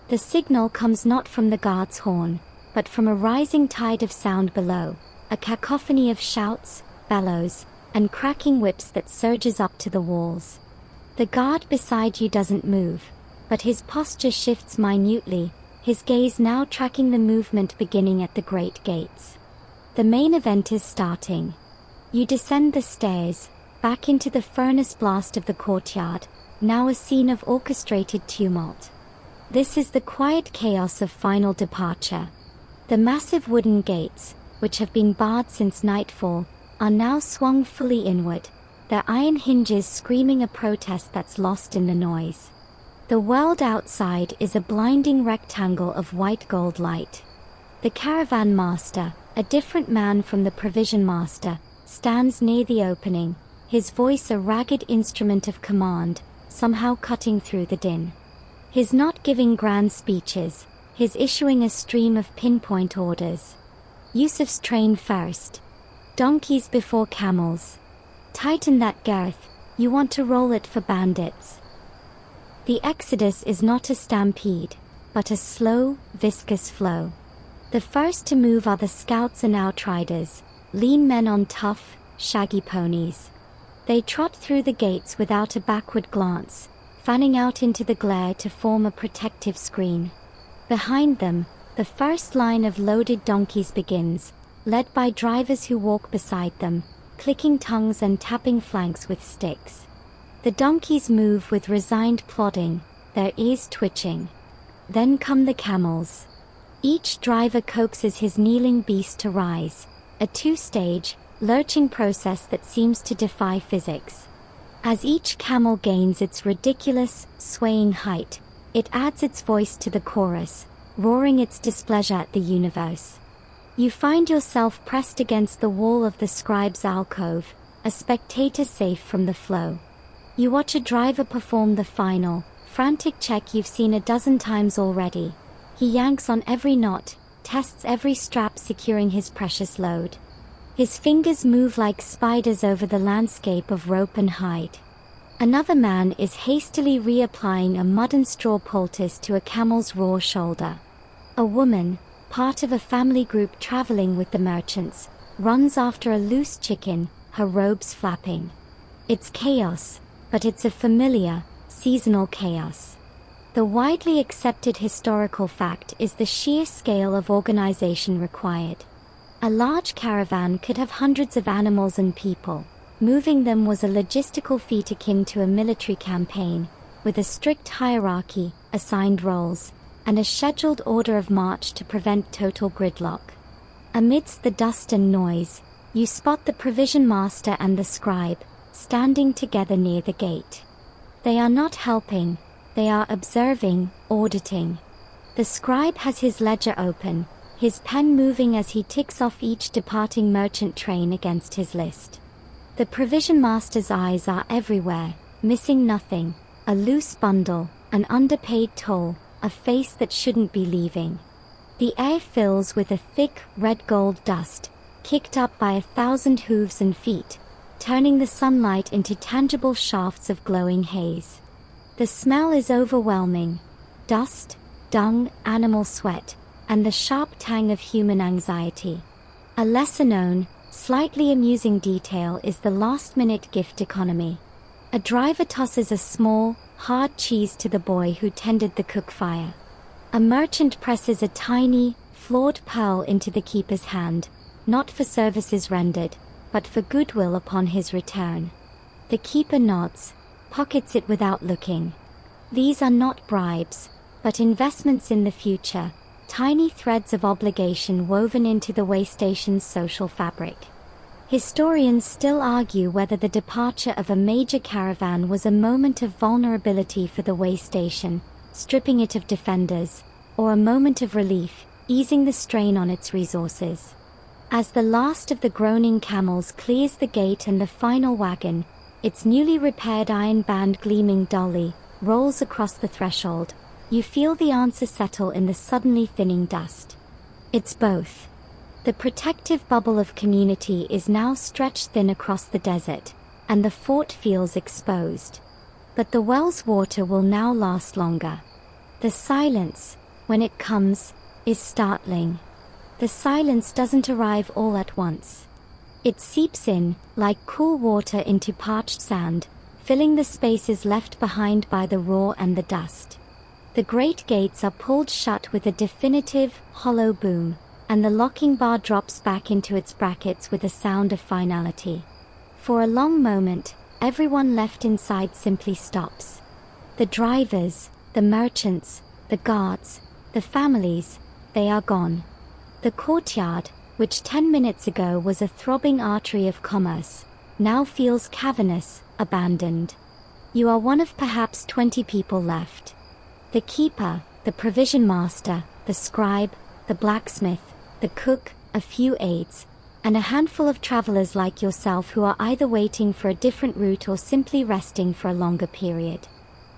The signal comes not from the guard's horn, but from a rising tide of sound below, a cacophony of shouts, bellows, and cracking whips that surges up to the walls. The guard beside you doesn't move, but his posture shifts minutely, his gaze now tracking the movement beginning at the great gates. The main event is starting. You descend the stairs, back into the furnace blast of the courtyard, now a scene of orchestrated tumult. This is the quiet chaos of final departure. The massive wooden gates, which have been barred since nightfall, are now swung fully inward, their iron hinges screaming a protest that's lost in the noise. The world outside is a blinding rectangle of white gold light. The caravan master, a different man from the provision master, stands near the opening, his voice a ragged instrument of command, somehow cutting through the din. He's not giving grand speeches, he's issuing a stream of pinpoint orders. Yusuf's train first. Donkeys before camels. Tighten that girth, you want to roll it for bandits. The exodus is not a stampede, but a slow, viscous flow. The first to move are the scouts and outriders, lean men on tough, shaggy ponies. They trot through the gates without a backward glance, fanning out into the glare to form a protective screen. Behind them, the first line of loaded donkeys begins, led by drivers who walk beside them, clicking tongues and tapping flanks with sticks. The donkeys move with resigned plodding, their ears twitching. Then come the camels. Each driver coaxes his kneeling beast to rise, a two-stage, lurching process that seems to defy physics. As each camel gains its ridiculous, swaying height, it adds its voice to the chorus, roaring its displeasure at the universe. You find yourself pressed against the wall of the scribe's alcove, a spectator safe from the flow. You watch a driver perform the final, frantic check you've seen a dozen times already. He yanks on every knot, tests every strap securing his precious load. His fingers move like spiders over the landscape of rope and hide. Another man is hastily reapplying a mud and straw poultice to a camel's raw shoulder. A woman, part of a family group traveling with the merchants, runs after a loose chicken, her robes flapping. It's chaos, but it's a familiar, seasonal chaos. The widely accepted historical fact is the sheer scale of organization required. A large caravan could have hundreds of animals and people. Moving them was a logistical feat akin to a military campaign, with a strict hierarchy, assigned roles, and a scheduled order of march to prevent total gridlock. Amidst the dust and noise, you spot the provision master and the scribe, standing together near the gate. They are not helping, they are observing, auditing. The scribe has his ledger open, his pen moving as he ticks off each departing merchant train against his list. The provision master's eyes are everywhere, missing nothing, a loose bundle, an underpaid toll, a face that shouldn't be leaving. The air fills with a thick, red-gold dust, kicked up by 1,000 hooves and feet, turning the sunlight into tangible shafts of glowing haze. The smell is overwhelming: dust, dung, animal sweat, and the sharp tang of human anxiety. A lesser-known, slightly amusing detail is the last-minute gift economy. A driver tosses a small, hard cheese to the boy who tended the cook fire. A merchant presses a tiny, flawed pearl into the keeper's hand, not for services rendered, but for goodwill upon his return. The keeper nods, pockets it without looking. These are not bribes, but investments in the future, tiny threads of obligation woven into the waystation's social fabric. Historians still argue whether the departure of a major caravan was a moment of vulnerability for the waystation, stripping it of defenders, or a moment of relief, easing the strain on its resources. As the last of the groaning camels clears the gate and the final wagon, its newly repaired iron band gleaming dully, rolls across the threshold, you feel the answer settle in the suddenly thinning dust. It's both. The protective bubble of community is now stretched thin across the desert, and the fort feels exposed. But the well's water will now last longer. The silence, when it comes, is startling. The silence doesn't arrive all at once. It seeps in, like cool water into parched sand, filling the spaces left behind by the roar and the dust. The great gates are pulled shut with a definitive, hollow boom, and the locking bar drops back into its brackets with a sound of finality. For a long moment, everyone left inside simply stops. The drivers, the merchants, the guards, the families, they are gone. The courtyard, which 10 minutes ago was a throbbing artery of commerce, now feels cavernous, abandoned. You are one of perhaps 20 people left. The keeper, the provision master, the scribe, the blacksmith, the cook, a few aides, and a handful of travelers like yourself who are either waiting for a different route or simply resting for a longer period.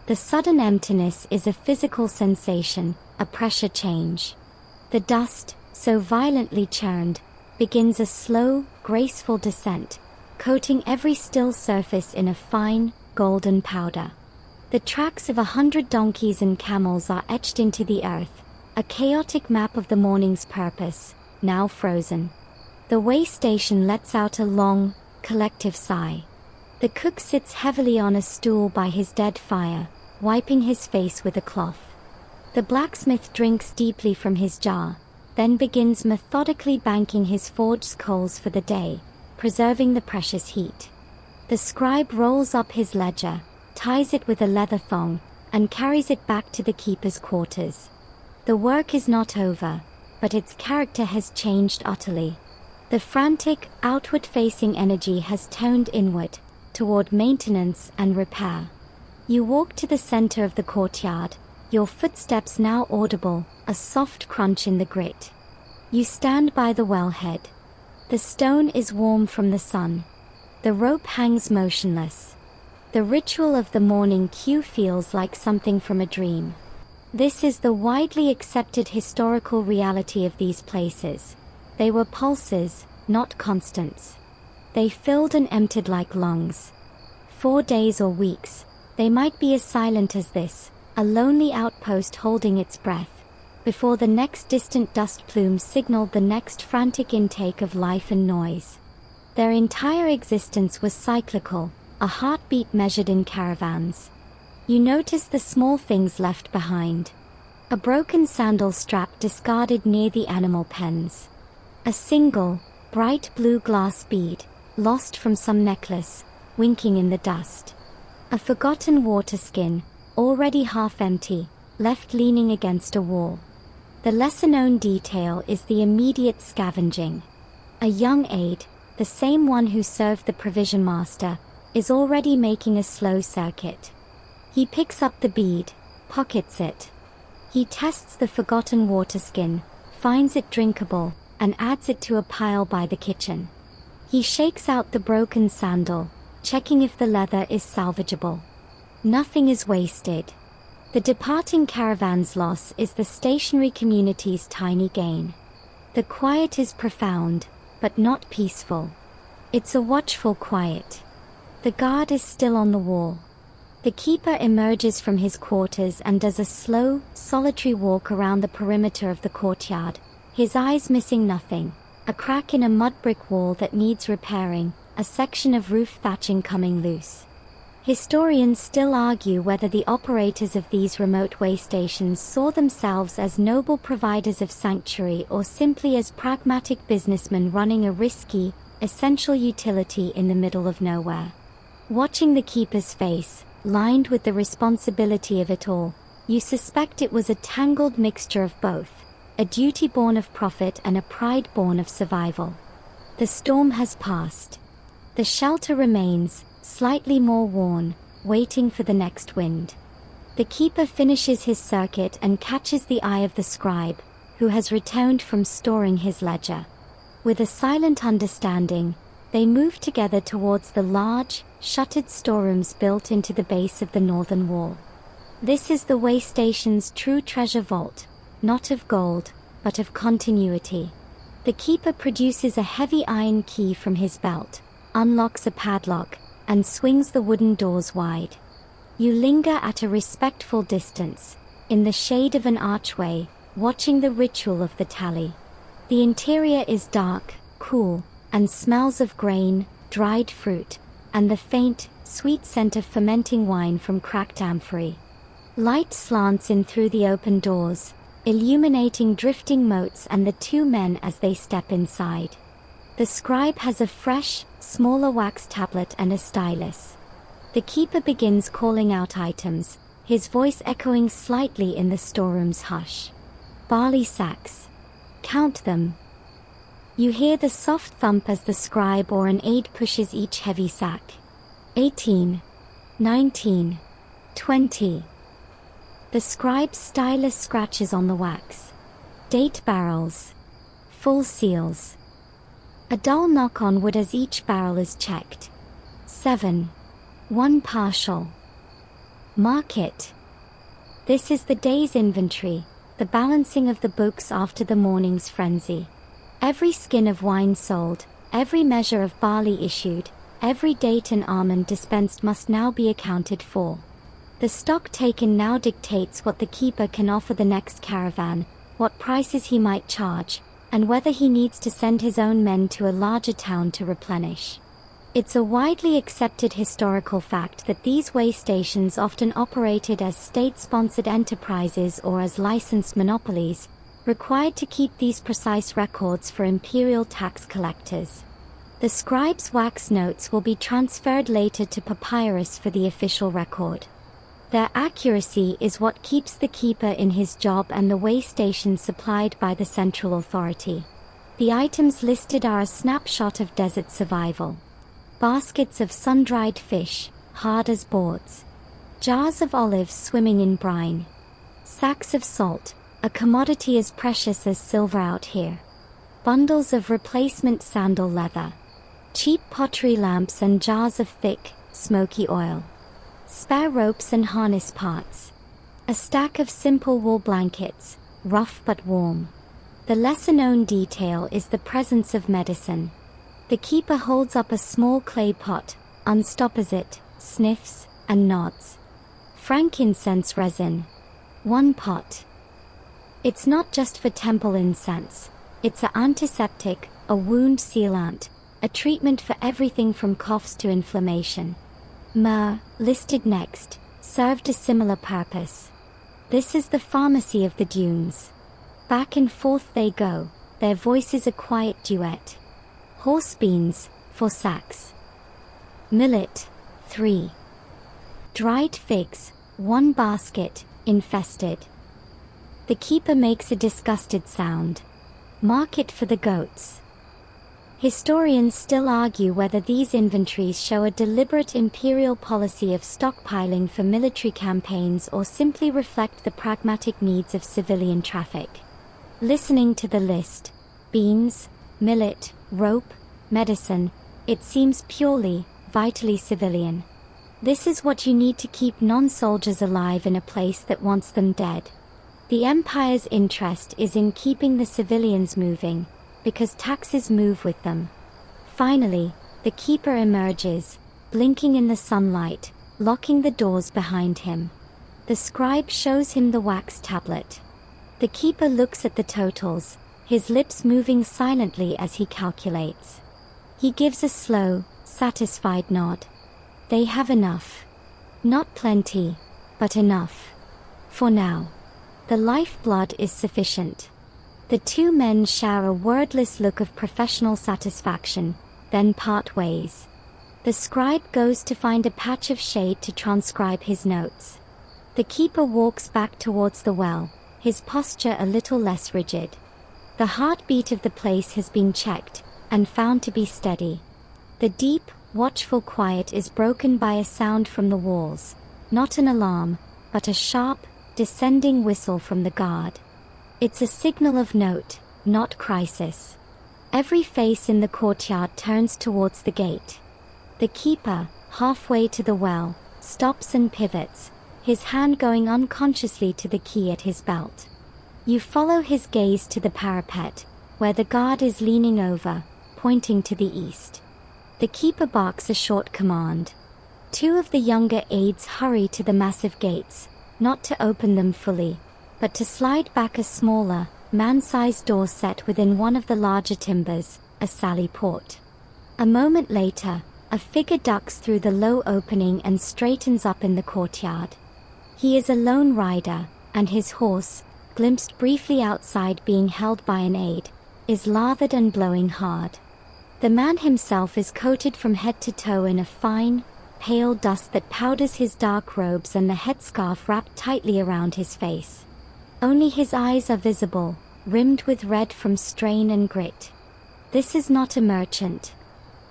The sudden emptiness is a physical sensation, a pressure change. The dust, so violently churned, begins a slow, graceful descent, coating every still surface in a fine, golden powder. The tracks of 100 donkeys and camels are etched into the earth, a chaotic map of the morning's purpose, now frozen. The waystation lets out a long, collective sigh. The cook sits heavily on a stool by his dead fire, wiping his face with a cloth. The blacksmith drinks deeply from his jar, then begins methodically banking his forged coals for the day, preserving the precious heat. The scribe rolls up his ledger, ties it with a leather thong, and carries it back to the keeper's quarters. The work is not over, but its character has changed utterly. The frantic, outward-facing energy has toned inward, toward maintenance and repair. You walk to the center of the courtyard, your footsteps now audible, a soft crunch in the grit. You stand by the wellhead. The stone is warm from the sun. The rope hangs motionless. The ritual of the morning queue feels like something from a dream. This is the widely accepted historical reality of these places. They were pulses, not constants. They filled and emptied like lungs. 4 days or weeks, they might be as silent as this, a lonely outpost holding its breath, before the next distant dust plume signaled the next frantic intake of life and noise. Their entire existence was cyclical, a heartbeat measured in caravans. You notice the small things left behind. A broken sandal strap discarded near the animal pens. A single, bright blue glass bead, lost from some necklace, winking in the dust. A forgotten water skin, already half empty, left leaning against a wall. The lesser-known detail is the immediate scavenging. A young aide, the same one who served the provision master, is already making a slow circuit. He picks up the bead, pockets it. He tests the forgotten water skin, finds it drinkable, and adds it to a pile by the kitchen. He shakes out the broken sandal, checking if the leather is salvageable. Nothing is wasted. The departing caravan's loss is the stationary community's tiny gain. The quiet is profound, but not peaceful. It's a watchful quiet. The guard is still on the wall. The keeper emerges from his quarters and does a slow, solitary walk around the perimeter of the courtyard, his eyes missing nothing: a crack in a mud brick wall that needs repairing, a section of roof thatching coming loose. Historians still argue whether the operators of these remote waystations saw themselves as noble providers of sanctuary or simply as pragmatic businessmen running a risky, essential utility in the middle of nowhere. Watching the keeper's face, lined with the responsibility of it all, you suspect it was a tangled mixture of both, a duty born of profit and a pride born of survival. The storm has passed. The shelter remains, slightly more worn, waiting for the next wind. The keeper finishes his circuit and catches the eye of the scribe, who has returned from storing his ledger. With a silent understanding, they move together towards the large, shuttered storerooms built into the base of the northern wall. This is the waystation's true treasure vault, not of gold, but of continuity. The keeper produces a heavy iron key from his belt, unlocks a padlock, and swings the wooden doors wide. You linger at a respectful distance, in the shade of an archway, watching the ritual of the tally. The interior is dark, cool, and smells of grain, dried fruit, and the faint, sweet scent of fermenting wine from cracked amphorae. Light slants in through the open doors, illuminating drifting motes and the two men as they step inside. The scribe has a fresh, smaller wax tablet and a stylus. The keeper begins calling out items, his voice echoing slightly in the storeroom's hush. Barley sacks. Count them. You hear the soft thump as the scribe or an aide pushes each heavy sack. 18. 19. 20. The scribe's stylus scratches on the wax. Date barrels. Full seals. A dull knock on wood as each barrel is checked. 7. 1 partial. Mark it. This is the day's inventory, the balancing of the books after the morning's frenzy. Every skin of wine sold, every measure of barley issued, every date and almond dispensed must now be accounted for. The stock taken now dictates what the keeper can offer the next caravan, what prices he might charge, and whether he needs to send his own men to a larger town to replenish. It's a widely accepted historical fact that these waystations often operated as state-sponsored enterprises or as licensed monopolies, required to keep these precise records for imperial tax collectors. The scribe's wax notes will be transferred later to papyrus for the official record. Their accuracy is what keeps the keeper in his job and the waystation supplied by the central authority. The items listed are a snapshot of desert survival. Baskets of sun-dried fish, hard as boards. Jars of olives swimming in brine. Sacks of salt, a commodity as precious as silver out here. Bundles of replacement sandal leather. Cheap pottery lamps and jars of thick, smoky oil. Spare ropes and harness parts. A stack of simple wool blankets, rough but warm. The lesser-known detail is the presence of medicine. The keeper holds up a small clay pot, unstops it, sniffs, and nods. Frankincense resin. 1 pot. It's not just for temple incense. It's an antiseptic, a wound sealant, a treatment for everything from coughs to inflammation. Myrrh, listed next, served a similar purpose. This is the pharmacy of the dunes. Back and forth they go, their voices a quiet duet. Horse beans, for sacks. Millet, 3. Dried figs, 1 basket, infested. The keeper makes a disgusted sound. Market for the goats. Historians still argue whether these inventories show a deliberate imperial policy of stockpiling for military campaigns or simply reflect the pragmatic needs of civilian traffic. Listening to the list, beans, millet, rope, medicine, it seems purely, vitally civilian. This is what you need to keep non-soldiers alive in a place that wants them dead. The Empire's interest is in keeping the civilians moving, because taxes move with them. Finally, the keeper emerges, blinking in the sunlight, locking the doors behind him. The scribe shows him the wax tablet. The keeper looks at the totals, his lips moving silently as he calculates. He gives a slow, satisfied nod. They have enough. Not plenty, but enough. For now. The lifeblood is sufficient. The 2 men share a wordless look of professional satisfaction, then part ways. The scribe goes to find a patch of shade to transcribe his notes. The keeper walks back towards the well, his posture a little less rigid. The heartbeat of the place has been checked, and found to be steady. The deep, watchful quiet is broken by a sound from the walls, not an alarm, but a sharp, descending whistle from the guard. It's a signal of note, not crisis. Every face in the courtyard turns towards the gate. The keeper, halfway to the well, stops and pivots, his hand going unconsciously to the key at his belt. You follow his gaze to the parapet, where the guard is leaning over, pointing to the east. The keeper barks a short command. 2 of the younger aides hurry to the massive gates, not to open them fully, but to slide back a smaller, man-sized door set within one of the larger timbers, a sally port. A moment later, a figure ducks through the low opening and straightens up in the courtyard. He is a lone rider, and his horse, glimpsed briefly outside being held by an aide, is lathered and blowing hard. The man himself is coated from head to toe in a fine, pale dust that powders his dark robes and the headscarf wrapped tightly around his face. Only his eyes are visible, rimmed with red from strain and grit. This is not a merchant.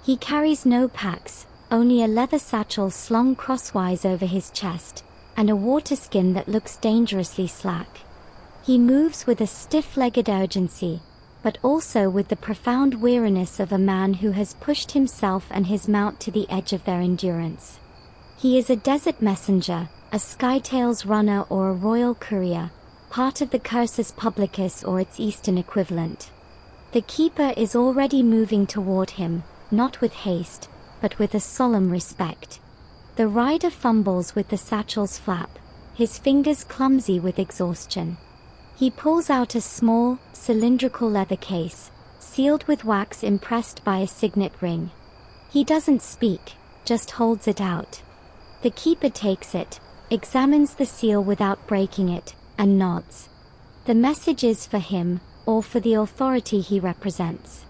He carries no packs, only a leather satchel slung crosswise over his chest, and a water skin that looks dangerously slack. He moves with a stiff-legged urgency, but also with the profound weariness of a man who has pushed himself and his mount to the edge of their endurance. He is a desert messenger, a skytails runner or a royal courier, part of the cursus publicus or its eastern equivalent. The keeper is already moving toward him, not with haste, but with a solemn respect. The rider fumbles with the satchel's flap, his fingers clumsy with exhaustion. He pulls out a small, cylindrical leather case, sealed with wax impressed by a signet ring. He doesn't speak, just holds it out. The keeper takes it, examines the seal without breaking it, and nods. The message is for him, or for the authority he represents.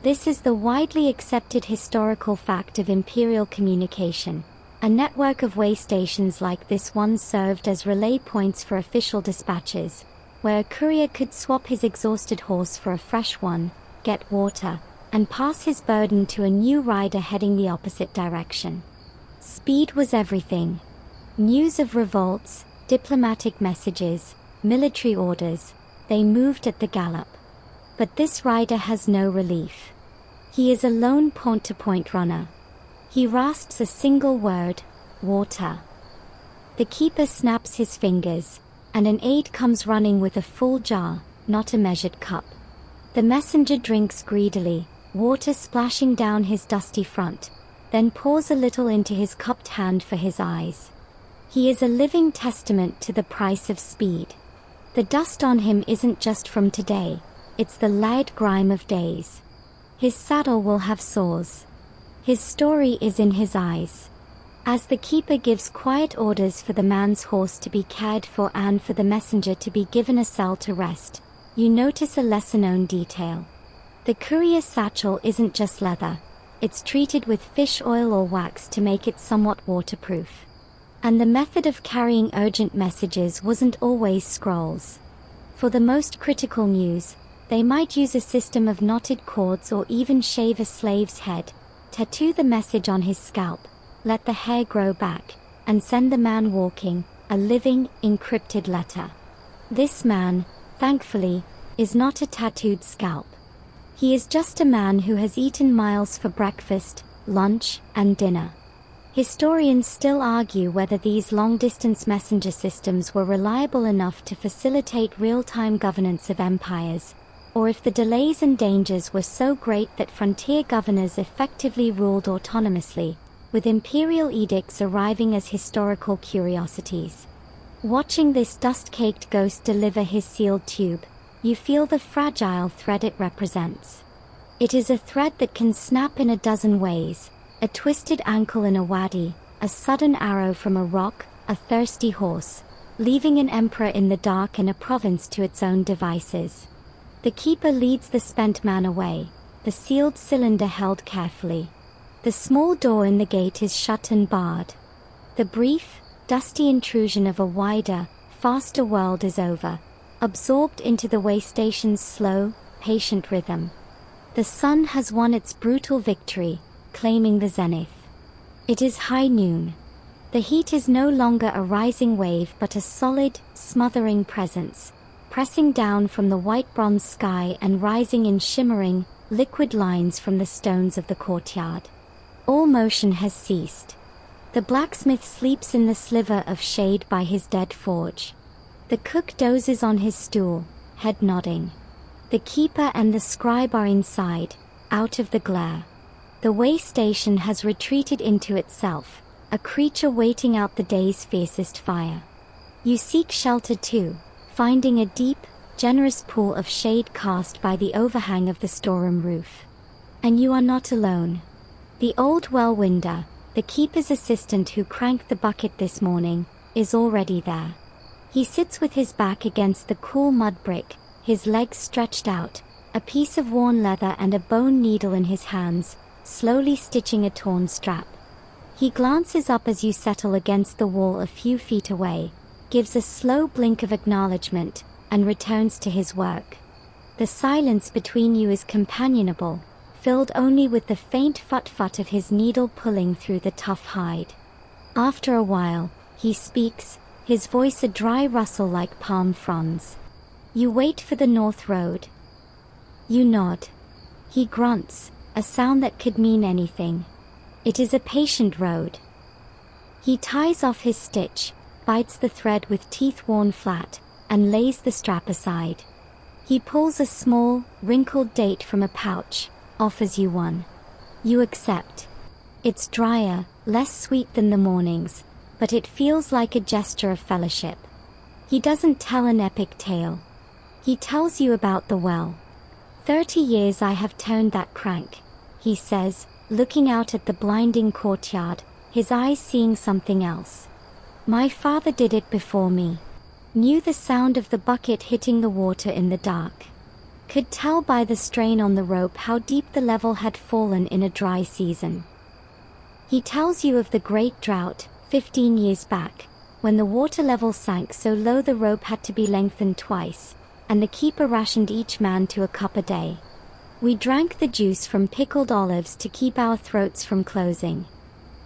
This is the widely accepted historical fact of imperial communication. A network of waystations like this once served as relay points for official dispatches, where a courier could swap his exhausted horse for a fresh one, get water, and pass his burden to a new rider heading the opposite direction. Speed was everything. News of revolts, diplomatic messages, military orders, they moved at the gallop. But this rider has no relief. He is a lone point-to-point runner. He rasps a single word, water. The keeper snaps his fingers, and an aide comes running with a full jar, not a measured cup. The messenger drinks greedily, water splashing down his dusty front, then pours a little into his cupped hand for his eyes. He is a living testament to the price of speed. The dust on him isn't just from today, it's the loud grime of days. His saddle will have sores. His story is in his eyes. As the keeper gives quiet orders for the man's horse to be cared for and for the messenger to be given a cell to rest, you notice a lesser-known detail. The courier satchel isn't just leather, it's treated with fish oil or wax to make it somewhat waterproof. And the method of carrying urgent messages wasn't always scrolls. For the most critical news, they might use a system of knotted cords or even shave a slave's head, tattoo the message on his scalp, let the hair grow back, and send the man walking, a living, encrypted letter. This man, thankfully, is not a tattooed scalp. He is just a man who has eaten miles for breakfast, lunch, and dinner. Historians still argue whether these long-distance messenger systems were reliable enough to facilitate real-time governance of empires, or if the delays and dangers were so great that frontier governors effectively ruled autonomously, with imperial edicts arriving as historical curiosities. Watching this dust-caked ghost deliver his sealed tube, you feel the fragile thread it represents. It is a thread that can snap in a dozen ways: a twisted ankle in a wadi, a sudden arrow from a rock, a thirsty horse, leaving an emperor in the dark and a province to its own devices. The keeper leads the spent man away, the sealed cylinder held carefully. The small door in the gate is shut and barred. The brief, dusty intrusion of a wider, faster world is over, absorbed into the waystation's slow, patient rhythm. The sun has won its brutal victory, claiming the zenith. It is high noon. The heat is no longer a rising wave but a solid, smothering presence, pressing down from the white bronze sky and rising in shimmering, liquid lines from the stones of the courtyard. All motion has ceased. The blacksmith sleeps in the sliver of shade by his dead forge. The cook dozes on his stool, head nodding. The keeper and the scribe are inside, out of the glare. The waystation has retreated into itself, a creature waiting out the day's fiercest fire. You seek shelter too, finding a deep, generous pool of shade cast by the overhang of the storeroom roof. And you are not alone. The old well-winder, the keeper's assistant who cranked the bucket this morning, is already there. He sits with his back against the cool mud brick, his legs stretched out, a piece of worn leather and a bone needle in his hands, slowly stitching a torn strap. He glances up as you settle against the wall a few feet away, gives a slow blink of acknowledgement, and returns to his work. The silence between you is companionable, filled only with the faint fut-fut of his needle pulling through the tough hide. After a while, he speaks, his voice a dry rustle like palm fronds. You wait for the north road. You nod. He grunts, a sound that could mean anything. It is a patient road. He ties off his stitch, bites the thread with teeth worn flat, and lays the strap aside. He pulls a small, wrinkled date from a pouch, offers you one. You accept. It's drier, less sweet than the mornings, but it feels like a gesture of fellowship. He doesn't tell an epic tale. He tells you about the well. 30 years I have turned that crank. he says, looking out at the blinding courtyard, his eyes seeing something else. My father did it before me. Knew the sound of the bucket hitting the water in the dark. Could tell by the strain on the rope how deep the level had fallen in a dry season. He tells you of the great drought, 15 years back, when the water level sank so low the rope had to be lengthened twice, and the keeper rationed each man to a cup a day. We drank the juice from pickled olives to keep our throats from closing.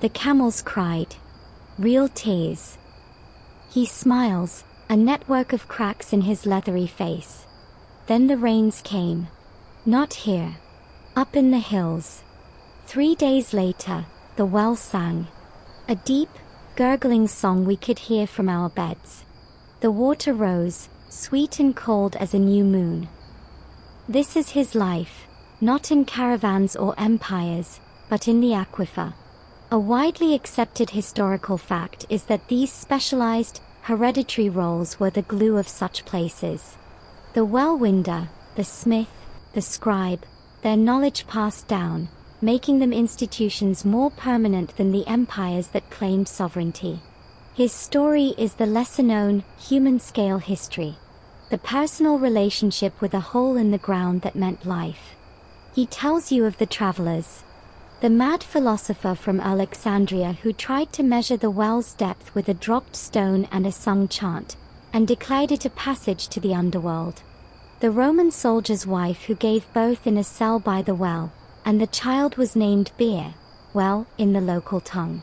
The camels cried. Real tears. He smiles, a network of cracks in his leathery face. Then the rains came. Not here. Up in the hills. 3 days later, the well sang. A deep, gurgling song we could hear from our beds. The water rose, sweet and cold as a new moon. This is his life, not in caravans or empires, but in the aquifer. A widely accepted historical fact is that these specialized, hereditary roles were the glue of such places. The well-winder, the smith, the scribe, their knowledge passed down, making them institutions more permanent than the empires that claimed sovereignty. His story is the lesser-known, human-scale history. The personal relationship with a hole in the ground that meant life. He tells you of the travelers. The mad philosopher from Alexandria who tried to measure the well's depth with a dropped stone and a sung chant, and declared it a passage to the underworld. The Roman soldier's wife who gave birth in a cell by the well, and the child was named Beer, well, in the local tongue.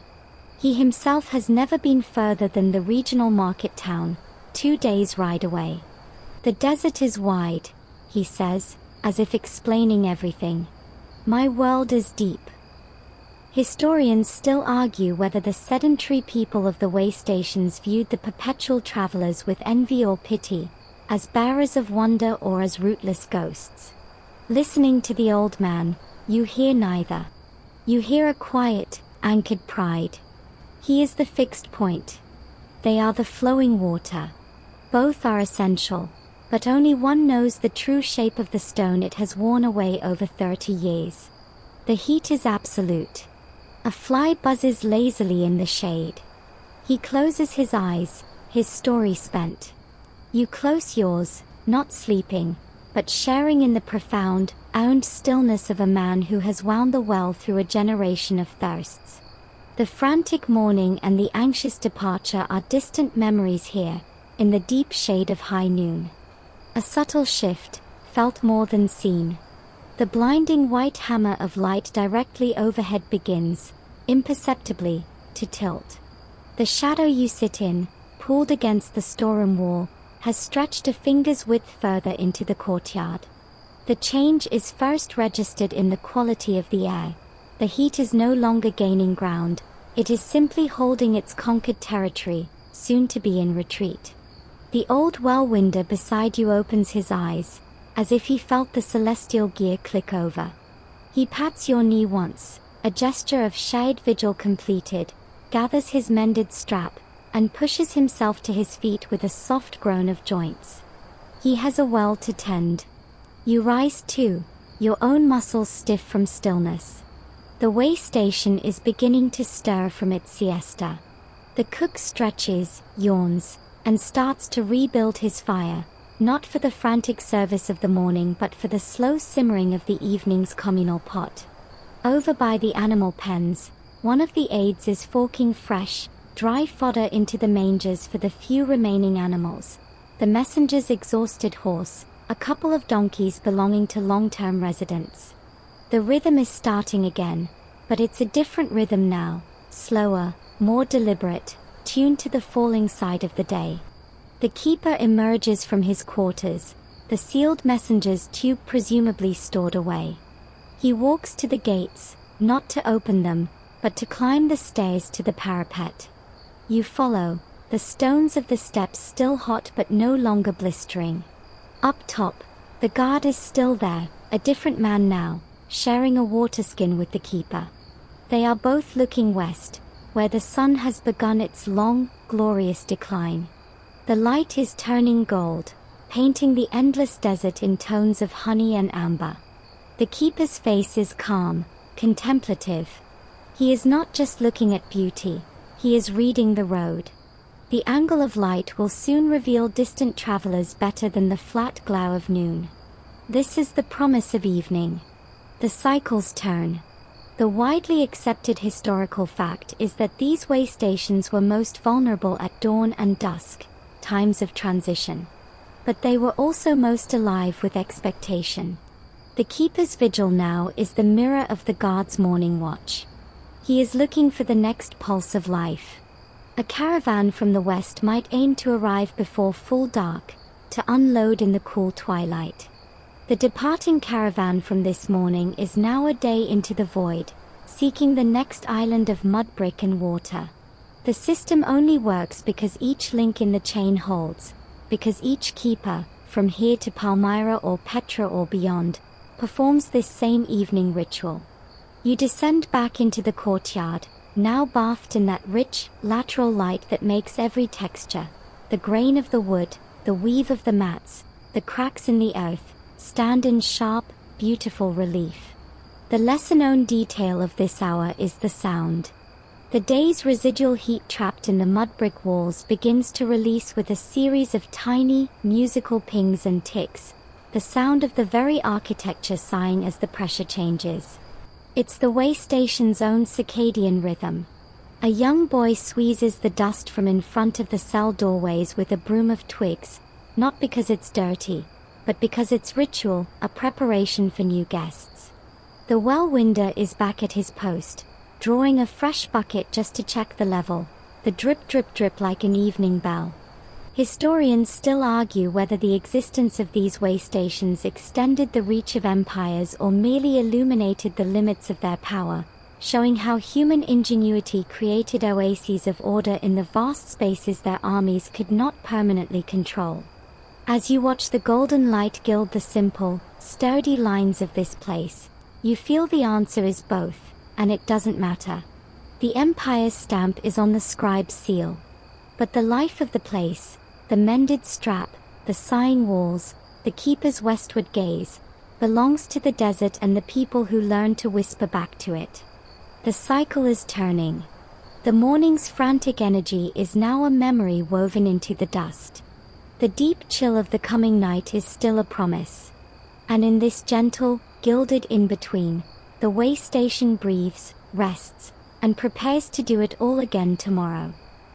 He himself has never been further than the regional market town, 2 days' ride away. The desert is wide, he says, as if explaining everything. My world is deep. Historians still argue whether the sedentary people of the waystations viewed the perpetual travelers with envy or pity, as bearers of wonder or as rootless ghosts. Listening to the old man, you hear neither. You hear a quiet, anchored pride. He is the fixed point. They are the flowing water. Both are essential, but only one knows the true shape of the stone it has worn away over 30 years. The heat is absolute. A fly buzzes lazily in the shade. He closes his eyes, his story spent. You close yours, not sleeping, but sharing in the profound, owned stillness of a man who has wound the well through a generation of thirsts. The frantic morning and the anxious departure are distant memories here, in the deep shade of high noon. A subtle shift, felt more than seen. The blinding white hammer of light directly overhead begins, imperceptibly, to tilt. The shadow you sit in, pulled against the storeroom wall, has stretched a finger's width further into the courtyard. The change is first registered in the quality of the air. The heat is no longer gaining ground, it is simply holding its conquered territory, soon to be in retreat. The old well-winder beside you opens his eyes, as if he felt the celestial gear click over. He pats your knee once, a gesture of shared vigil completed, gathers his mended strap, and pushes himself to his feet with a soft groan of joints. He has a well to tend. You rise too, your own muscles stiff from stillness. The waystation is beginning to stir from its siesta. The cook stretches, yawns, and starts to rebuild his fire, not for the frantic service of the morning but for the slow simmering of the evening's communal pot. Over by the animal pens, one of the aides is forking fresh, dry fodder into the mangers for the few remaining animals. The messenger's exhausted horse, a couple of donkeys belonging to long-term residents. The rhythm is starting again, but it's a different rhythm now, slower, more deliberate, tuned to the falling side of the day. The keeper emerges from his quarters, the sealed messenger's tube presumably stored away. He walks to the gates, not to open them, but to climb the stairs to the parapet. You follow, the stones of the steps still hot but no longer blistering. Up top, the guard is still there, a different man now, sharing a waterskin with the keeper. They are both looking west, where the sun has begun its long, glorious decline. The light is turning gold, painting the endless desert in tones of honey and amber. The keeper's face is calm, contemplative. He is not just looking at beauty, he is reading the road. The angle of light will soon reveal distant travelers better than the flat glow of noon. This is the promise of evening. The cycles turn. The widely accepted historical fact is that these waystations were most vulnerable at dawn and dusk, times of transition. But they were also most alive with expectation. The keeper's vigil now is the mirror of the guard's morning watch. He is looking for the next pulse of life. A caravan from the west might aim to arrive before full dark, to unload in the cool twilight. The departing caravan from this morning is now a day into the void, seeking the next island of mud, brick and water. The system only works because each link in the chain holds, because each keeper, from here to Palmyra or Petra or beyond, performs this same evening ritual. You descend back into the courtyard, now bathed in that rich, lateral light that makes every texture, the grain of the wood, the weave of the mats, the cracks in the earth, stand in sharp, beautiful relief. The lesser-known detail of this hour is the sound. The day's residual heat trapped in the mud brick walls begins to release with a series of tiny, musical pings and ticks, the sound of the very architecture sighing as the pressure changes. It's the waystation's own circadian rhythm. A young boy squeezes the dust from in front of the cell doorways with a broom of twigs, not because it's dirty, but because it's ritual, a preparation for new guests. The well-winder is back at his post, drawing a fresh bucket just to check the level, the drip drip drip like an evening bell. Historians still argue whether the existence of these waystations extended the reach of empires or merely illuminated the limits of their power, showing how human ingenuity created oases of order in the vast spaces their armies could not permanently control. As you watch the golden light gild the simple, sturdy lines of this place, you feel the answer is both, and it doesn't matter. The empire's stamp is on the scribe's seal. But the life of the place, the mended strap, the sighing walls, the keeper's westward gaze, belongs to the desert and the people who learn to whisper back to it. The cycle is turning. The morning's frantic energy is now a memory woven into the dust. The deep chill of the coming night is still a promise. And in this gentle, gilded in-between, the waystation breathes, rests, and prepares to do it all again tomorrow.